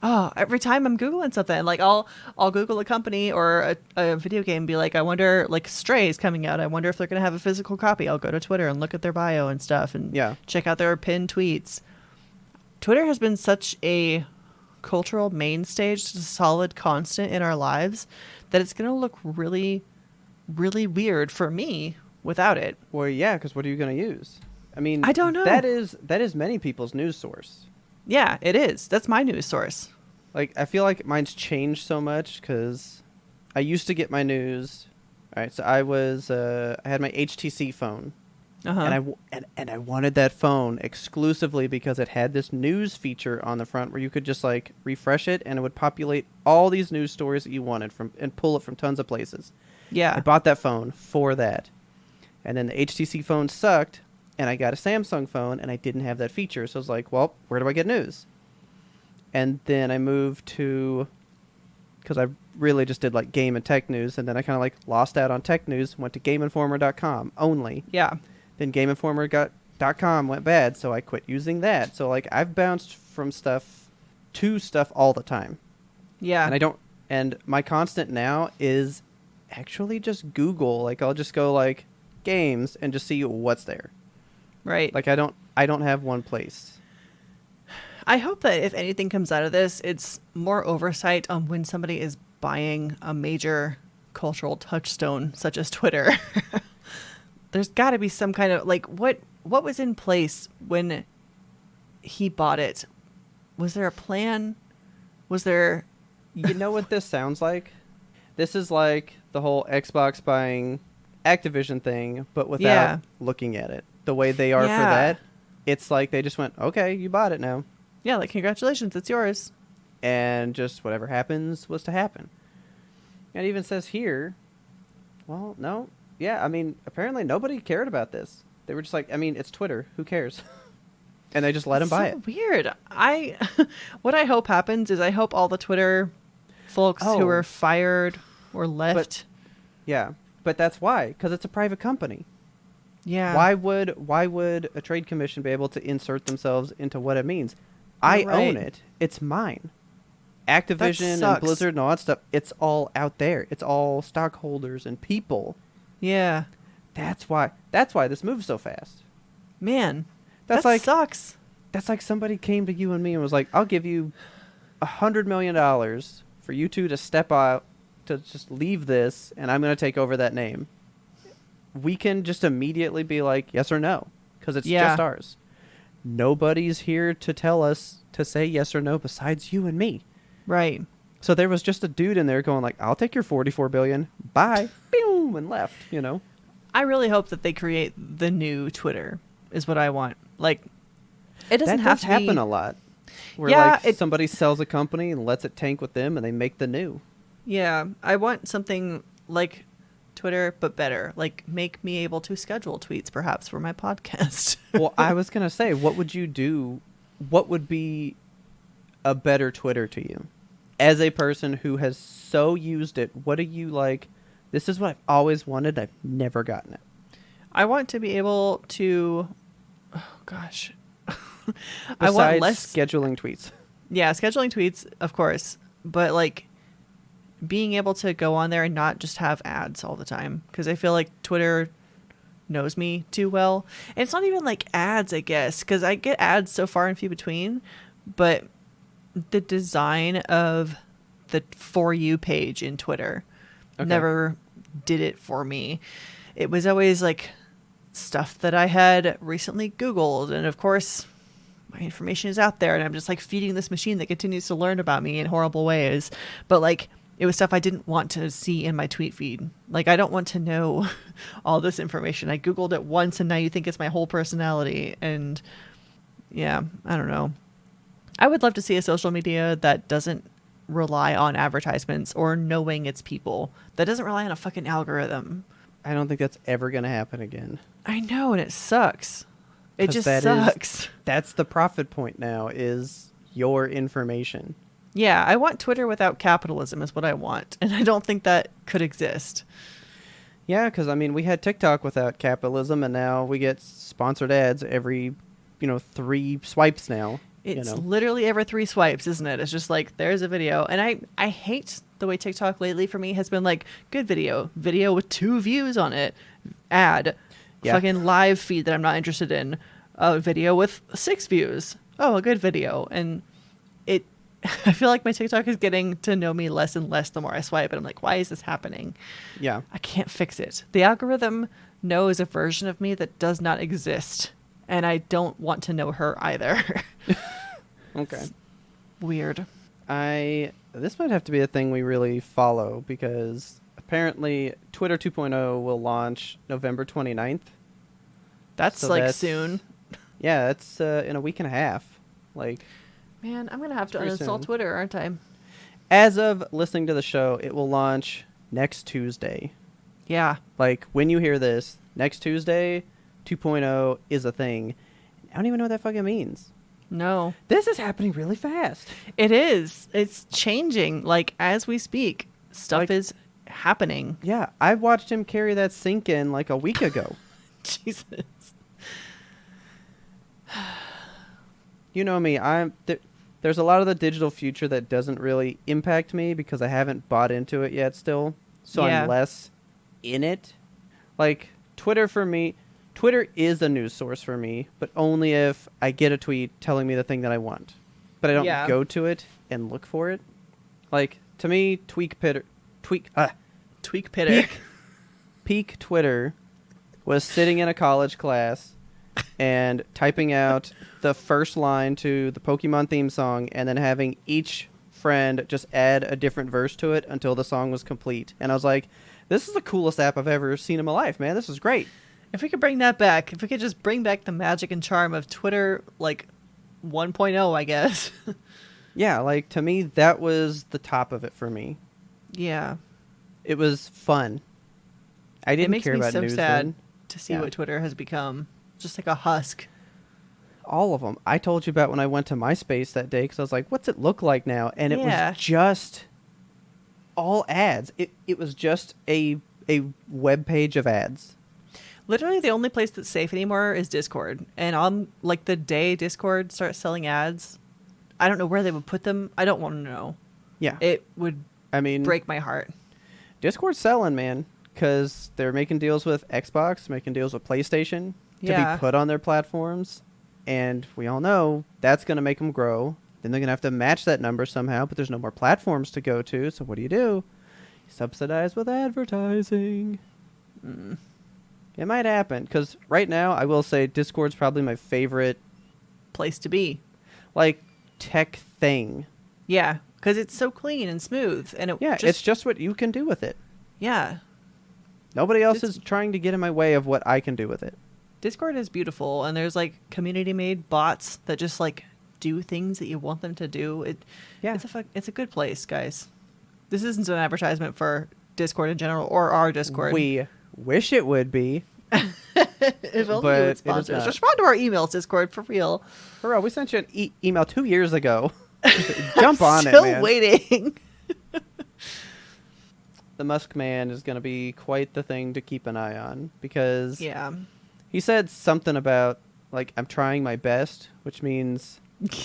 [SPEAKER 1] oh, every time I'm Googling something, like I'll Google a company or a video game and be like, I wonder, like Stray is coming out. I wonder if they're going to have a physical copy. I'll go to Twitter and look at their bio and stuff and
[SPEAKER 2] Yeah.
[SPEAKER 1] check out their pinned tweets. Twitter has been such a cultural mainstay, just a solid constant in our lives that it's going to look really really weird for me without it.
[SPEAKER 2] Well, yeah, because what are you going to use? I mean,
[SPEAKER 1] I don't know.
[SPEAKER 2] That is many people's news source.
[SPEAKER 1] Yeah, it is. That's my news source.
[SPEAKER 2] Like, I feel like mine's changed so much because I used to get my news. All right, so I had my HTC phone,
[SPEAKER 1] Uh-huh.
[SPEAKER 2] and I wanted that phone exclusively because it had this news feature on the front where you could just like refresh it and it would populate all these news stories that you wanted and pull it from tons of places.
[SPEAKER 1] Yeah.
[SPEAKER 2] I bought that phone for that, and then the HTC phone sucked, and I got a Samsung phone and I didn't have that feature, so I was like, well, where do I get news? And then I moved to, because I really just did like game and tech news, and then I kind of like lost out on tech news, went to GameInformer.com only.
[SPEAKER 1] Yeah.
[SPEAKER 2] Then GameInformer.com went bad, so I quit using that. So like I've bounced from stuff to stuff all the time,
[SPEAKER 1] Yeah.
[SPEAKER 2] and my constant now is actually just Google. Like I'll just go like games and just see what's there.
[SPEAKER 1] Right.
[SPEAKER 2] Like I don't have one place.
[SPEAKER 1] I hope that if anything comes out of this, it's more oversight on when somebody is buying a major cultural touchstone such as Twitter. There's got to be some kind of like what was in place when he bought it? Was there a plan? Was there
[SPEAKER 2] You know what this sounds like? This is like the whole Xbox buying Activision thing, but without
[SPEAKER 1] Yeah.
[SPEAKER 2] looking at it. The way they are for
[SPEAKER 1] Yeah.
[SPEAKER 2] that, it's like they just went, okay, you bought it now.
[SPEAKER 1] Yeah, like congratulations, it's yours.
[SPEAKER 2] And just whatever happens was to happen. And it even says here, well, no. Yeah, I mean, apparently nobody cared about this. They were just like, I mean, it's Twitter. Who cares? And they just let him buy it.
[SPEAKER 1] Weird. What I hope happens is I hope all the Twitter folks who
[SPEAKER 2] Oh.
[SPEAKER 1] were fired or left.
[SPEAKER 2] Yeah, but that's why, because it's a private company.
[SPEAKER 1] Yeah.
[SPEAKER 2] Why would a trade commission be able to insert themselves into what it means? I
[SPEAKER 1] Right.
[SPEAKER 2] own it. It's mine. Activision and
[SPEAKER 1] sucks.
[SPEAKER 2] Blizzard and all that stuff, it's all out there. It's all stockholders and people.
[SPEAKER 1] Yeah.
[SPEAKER 2] That's why this moves so fast.
[SPEAKER 1] Man.
[SPEAKER 2] That's
[SPEAKER 1] that
[SPEAKER 2] like
[SPEAKER 1] sucks.
[SPEAKER 2] That's like somebody came to you and me and was like, I'll give you $100 million for you two to step out, to just leave this, and I'm going to take over that name. We can just immediately be like, yes or no, because it's
[SPEAKER 1] Yeah.
[SPEAKER 2] just ours. Nobody's here to tell us to say yes or no besides you and me.
[SPEAKER 1] Right.
[SPEAKER 2] So there was just a dude in there going like, I'll take your $44 billion. Bye. Boom, and left, you know.
[SPEAKER 1] I really hope that they create the new Twitter is what I want. Like, it doesn't
[SPEAKER 2] That
[SPEAKER 1] have
[SPEAKER 2] does
[SPEAKER 1] to
[SPEAKER 2] happen
[SPEAKER 1] be,
[SPEAKER 2] a lot. Where
[SPEAKER 1] Yeah,
[SPEAKER 2] like somebody sells a company and lets it tank with them and they make the new.
[SPEAKER 1] Yeah, I want something like Twitter, but better. Like, make me able to schedule tweets, perhaps, for my podcast.
[SPEAKER 2] Well, I was going to say, what would you do? What would be a better Twitter to you? As a person who has so used it, what are you like, this is what I've always wanted, I've never gotten it.
[SPEAKER 1] I want to be able to. Oh gosh, I
[SPEAKER 2] Besides
[SPEAKER 1] want less.
[SPEAKER 2] scheduling tweets.
[SPEAKER 1] Yeah, scheduling tweets, of course, but like being able to go on there and not just have ads all the time, because I feel like Twitter knows me too well. And it's not even like ads, I guess, because I get ads so far and few between, but the design of the For You page in Twitter
[SPEAKER 2] Okay.
[SPEAKER 1] never did it for me. It was always like stuff that I had recently Googled, and of course my information is out there, and I'm just like feeding this machine that continues to learn about me in horrible ways. But like, it was stuff I didn't want to see in my tweet feed. Like, I don't want to know all this information. I Googled it once and now you think it's my whole personality. And yeah, I don't know. I would love to see a social media that doesn't rely on advertisements or knowing its people, that doesn't rely on a fucking algorithm.
[SPEAKER 2] I don't think that's ever going to happen again.
[SPEAKER 1] I know, and it sucks. It
[SPEAKER 2] 'Cause
[SPEAKER 1] just
[SPEAKER 2] that is-
[SPEAKER 1] sucks.
[SPEAKER 2] That's the profit point now, is your information.
[SPEAKER 1] Yeah, I want Twitter without capitalism is what I want. And I don't think that could exist.
[SPEAKER 2] Yeah, because, I mean, we had TikTok without capitalism, and now we get sponsored ads every, 3 swipes now.
[SPEAKER 1] It's literally every 3 swipes, isn't it? It's just like, there's a video. And I hate the way TikTok lately for me has been like, good video with 2 views on it, ad,
[SPEAKER 2] Yeah.
[SPEAKER 1] fucking live feed that I'm not interested in, a video with 6 views. Oh, a good video. And I feel like my TikTok is getting to know me less and less the more I swipe. And I'm like, why is this happening?
[SPEAKER 2] Yeah.
[SPEAKER 1] I can't fix it. The algorithm knows a version of me that does not exist. And I don't want to know her either.
[SPEAKER 2] Okay.
[SPEAKER 1] Weird.
[SPEAKER 2] This might have to be a thing we really follow because apparently Twitter 2.0 will launch November 29th.
[SPEAKER 1] That's
[SPEAKER 2] So
[SPEAKER 1] like
[SPEAKER 2] that's-
[SPEAKER 1] soon.
[SPEAKER 2] Yeah, that's in a week and a half. Like,
[SPEAKER 1] Man, I'm going to have to
[SPEAKER 2] pretty
[SPEAKER 1] uninstall
[SPEAKER 2] soon.
[SPEAKER 1] Twitter, aren't I?
[SPEAKER 2] as of listening to the show, it will launch next Tuesday.
[SPEAKER 1] Yeah.
[SPEAKER 2] Like, when you hear this, next Tuesday, 2.0 is a thing. I don't even know what that fucking means.
[SPEAKER 1] No.
[SPEAKER 2] This is happening really fast.
[SPEAKER 1] It is. It's changing. Like, as we speak, stuff
[SPEAKER 2] Like-
[SPEAKER 1] is happening.
[SPEAKER 2] Yeah, I watched him carry that sink in like a week ago.
[SPEAKER 1] Jesus.
[SPEAKER 2] You know me, there's a lot of the digital future that doesn't really impact me because I haven't bought into it yet still. So
[SPEAKER 1] Yeah.
[SPEAKER 2] I'm less in it. Like Twitter for me, Twitter is a news source for me, but only if I get a tweet telling me the thing that I want. But I don't
[SPEAKER 1] Yeah.
[SPEAKER 2] go to it and look for it. Like to me, Tweak Twitter Peak Twitter was sitting in a college class and typing out the first line to the Pokemon theme song and then having each friend just add a different verse to it until the song was complete. And I was like, this is the coolest app I've ever seen in my life, man. This is great.
[SPEAKER 1] If we could bring that back, if we could just bring back the magic and charm of Twitter, like 1.0, I guess.
[SPEAKER 2] Yeah, like to me, that was the top of it for me.
[SPEAKER 1] Yeah.
[SPEAKER 2] It was fun. I
[SPEAKER 1] It
[SPEAKER 2] didn't
[SPEAKER 1] makes
[SPEAKER 2] care
[SPEAKER 1] me
[SPEAKER 2] about
[SPEAKER 1] so
[SPEAKER 2] news
[SPEAKER 1] sad
[SPEAKER 2] then.
[SPEAKER 1] to see
[SPEAKER 2] Yeah.
[SPEAKER 1] what Twitter has become. Just like a husk.
[SPEAKER 2] All of them. I told you about when I went to MySpace that day because I was like, what's it look like now? And it
[SPEAKER 1] Yeah.
[SPEAKER 2] was just all ads. It was just a web page of ads.
[SPEAKER 1] Literally, the only place that's safe anymore is Discord. And on like the day Discord starts selling ads, I don't know where they would put them. I don't want to know.
[SPEAKER 2] Yeah.
[SPEAKER 1] It would
[SPEAKER 2] I mean,
[SPEAKER 1] break my heart.
[SPEAKER 2] Discord's selling, man, because they're making deals with Xbox, making deals with PlayStation to
[SPEAKER 1] Yeah.
[SPEAKER 2] be put on their platforms. And we all know that's going to make them grow. Then they're going to have to match that number somehow, but there's no more platforms to go to. So what do? You subsidize with advertising. It might happen because right now I will say Discord's probably my favorite
[SPEAKER 1] Place to be.
[SPEAKER 2] like tech thing.
[SPEAKER 1] Yeah, because it's so clean and smooth, and
[SPEAKER 2] It's just what you can do with it.
[SPEAKER 1] yeah.
[SPEAKER 2] Nobody else
[SPEAKER 1] Dis-
[SPEAKER 2] is trying to get in my way of what I can do with it.
[SPEAKER 1] Discord is beautiful, and there's like community made bots that just like do things that you want them to do.
[SPEAKER 2] Yeah.
[SPEAKER 1] It's a good place, guys. This isn't an advertisement for Discord in general or our Discord.
[SPEAKER 2] We wish it would be.
[SPEAKER 1] if only
[SPEAKER 2] but
[SPEAKER 1] you
[SPEAKER 2] it
[SPEAKER 1] would
[SPEAKER 2] is
[SPEAKER 1] sponsor us.
[SPEAKER 2] not.
[SPEAKER 1] Respond to our emails, Discord, for real.
[SPEAKER 2] For real, we sent you an email 2 years ago. Jump on
[SPEAKER 1] Still
[SPEAKER 2] it, man.
[SPEAKER 1] waiting.
[SPEAKER 2] The Musk man is going to be quite the thing to keep an eye on because
[SPEAKER 1] Yeah.
[SPEAKER 2] he said something about like I'm trying my best, which means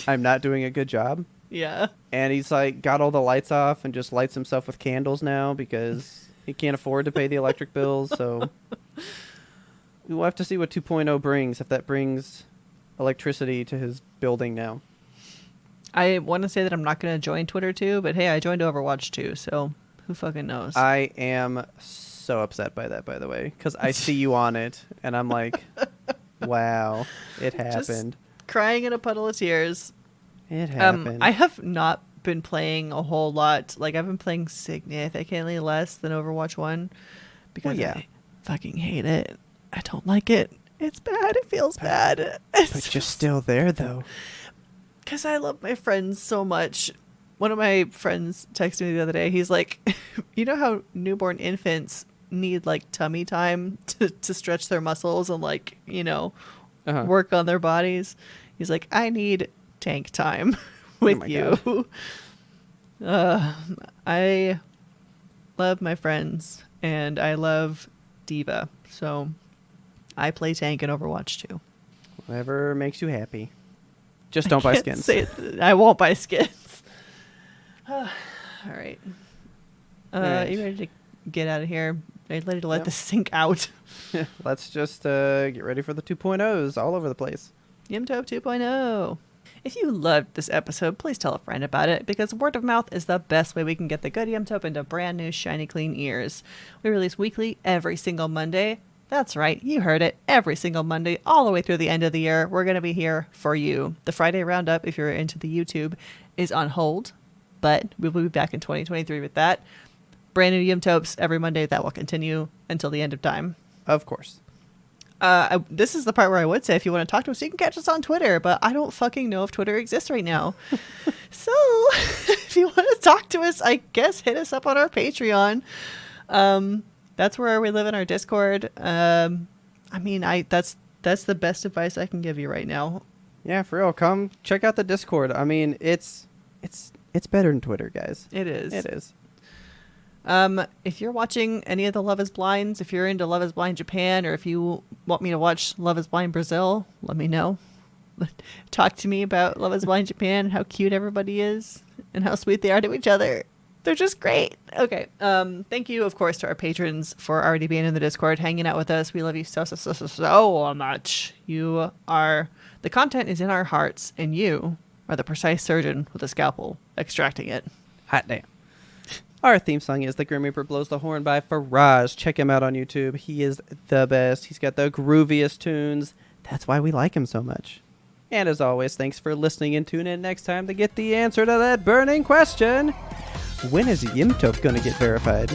[SPEAKER 2] I'm not doing a good job.
[SPEAKER 1] Yeah.
[SPEAKER 2] And he's like got all the lights off and just lights himself with candles now because he can't afford to pay the electric bills. So we'll have to see what 2.0 brings, if that brings electricity to his building now.
[SPEAKER 1] I want to say that I'm not going to join Twitter too, but hey, I joined Overwatch too, so who fucking knows?
[SPEAKER 2] I am so upset by that, by the way, because I see you on it and I'm like, wow, it happened.
[SPEAKER 1] Crying in a puddle of tears.
[SPEAKER 2] It happened.
[SPEAKER 1] I have not been playing a whole lot. Like, I've been playing significantly less than Overwatch 1 because
[SPEAKER 2] yeah.
[SPEAKER 1] I fucking hate it. I don't like it. It's bad. It feels bad.
[SPEAKER 2] But you're still there, though.
[SPEAKER 1] Because I love my friends so much. One of my friends texted me the other day. He's like, you know how newborn infants need, like, tummy time to stretch their muscles and, like, you know,
[SPEAKER 2] Uh-huh.
[SPEAKER 1] work on their bodies? He's like, I need tank time with
[SPEAKER 2] my
[SPEAKER 1] you. I love my friends, and I love Diva. So I play tank in Overwatch too.
[SPEAKER 2] Whatever makes you happy. Just don't buy
[SPEAKER 1] Can't
[SPEAKER 2] skins.
[SPEAKER 1] say it. I won't buy skins. All right.
[SPEAKER 2] Alright.
[SPEAKER 1] You ready to get out of here? Are you ready to let
[SPEAKER 2] Yep.
[SPEAKER 1] this sink out?
[SPEAKER 2] Let's just get ready for the 2.0s all over the place.
[SPEAKER 1] Yimtop 2.0. If you loved this episode, please tell a friend about it, because word of mouth is the best way we can get the good Yumtope into brand new, shiny, clean ears. We release weekly every single Monday. That's right, you heard it. Every single Monday, all the way through the end of the year, we're going to be here for you. The Friday Roundup, if you're into the YouTube, is on hold, but we will be back in 2023 with that. Brand new Yumtopes every Monday. That will continue until the end of time.
[SPEAKER 2] Of course.
[SPEAKER 1] This is the part where I would say if you want to talk to us, you can catch us on Twitter, but I don't fucking know if Twitter exists right now. So if you want to talk to us, I guess hit us up on our Patreon. That's where we live in our Discord. I mean, that's the best advice I can give you right now.
[SPEAKER 2] Yeah, for real. Come check out the Discord. I mean, it's better than Twitter, guys.
[SPEAKER 1] It is.
[SPEAKER 2] It is.
[SPEAKER 1] If you're watching any of the Love is Blinds, if you're into Love is Blind Japan, or if you want me to watch Love is Blind Brazil, let me know. Talk to me about Love is Blind Japan, how cute everybody is, and how sweet they are to each other. They're just great. Okay. Thank you, of course, to our patrons for already being in the Discord, hanging out with us. We love you so much. The content is in our hearts, and you are the precise surgeon with a scalpel extracting it.
[SPEAKER 2] Hot damn. Our theme song is The Grim Reaper Blows the Horn by Faraz. Check him out on YouTube. He is the best. He's got the grooviest tunes. That's why we like him so much. And as always, thanks for listening, and tune in next time to get the answer to that burning question. When is Yumtope going to get verified?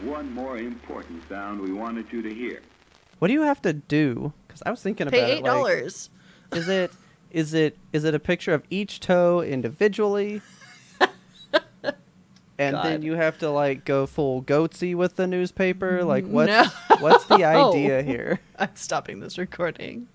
[SPEAKER 6] One more important sound we wanted you to hear.
[SPEAKER 2] What do you have to do? Because I was thinking about
[SPEAKER 1] Pay
[SPEAKER 2] it.
[SPEAKER 1] $8.
[SPEAKER 2] Is it a picture of each toe individually? And then you have to like go full goatsy with the newspaper? Like what's the idea here?
[SPEAKER 1] I'm stopping this recording.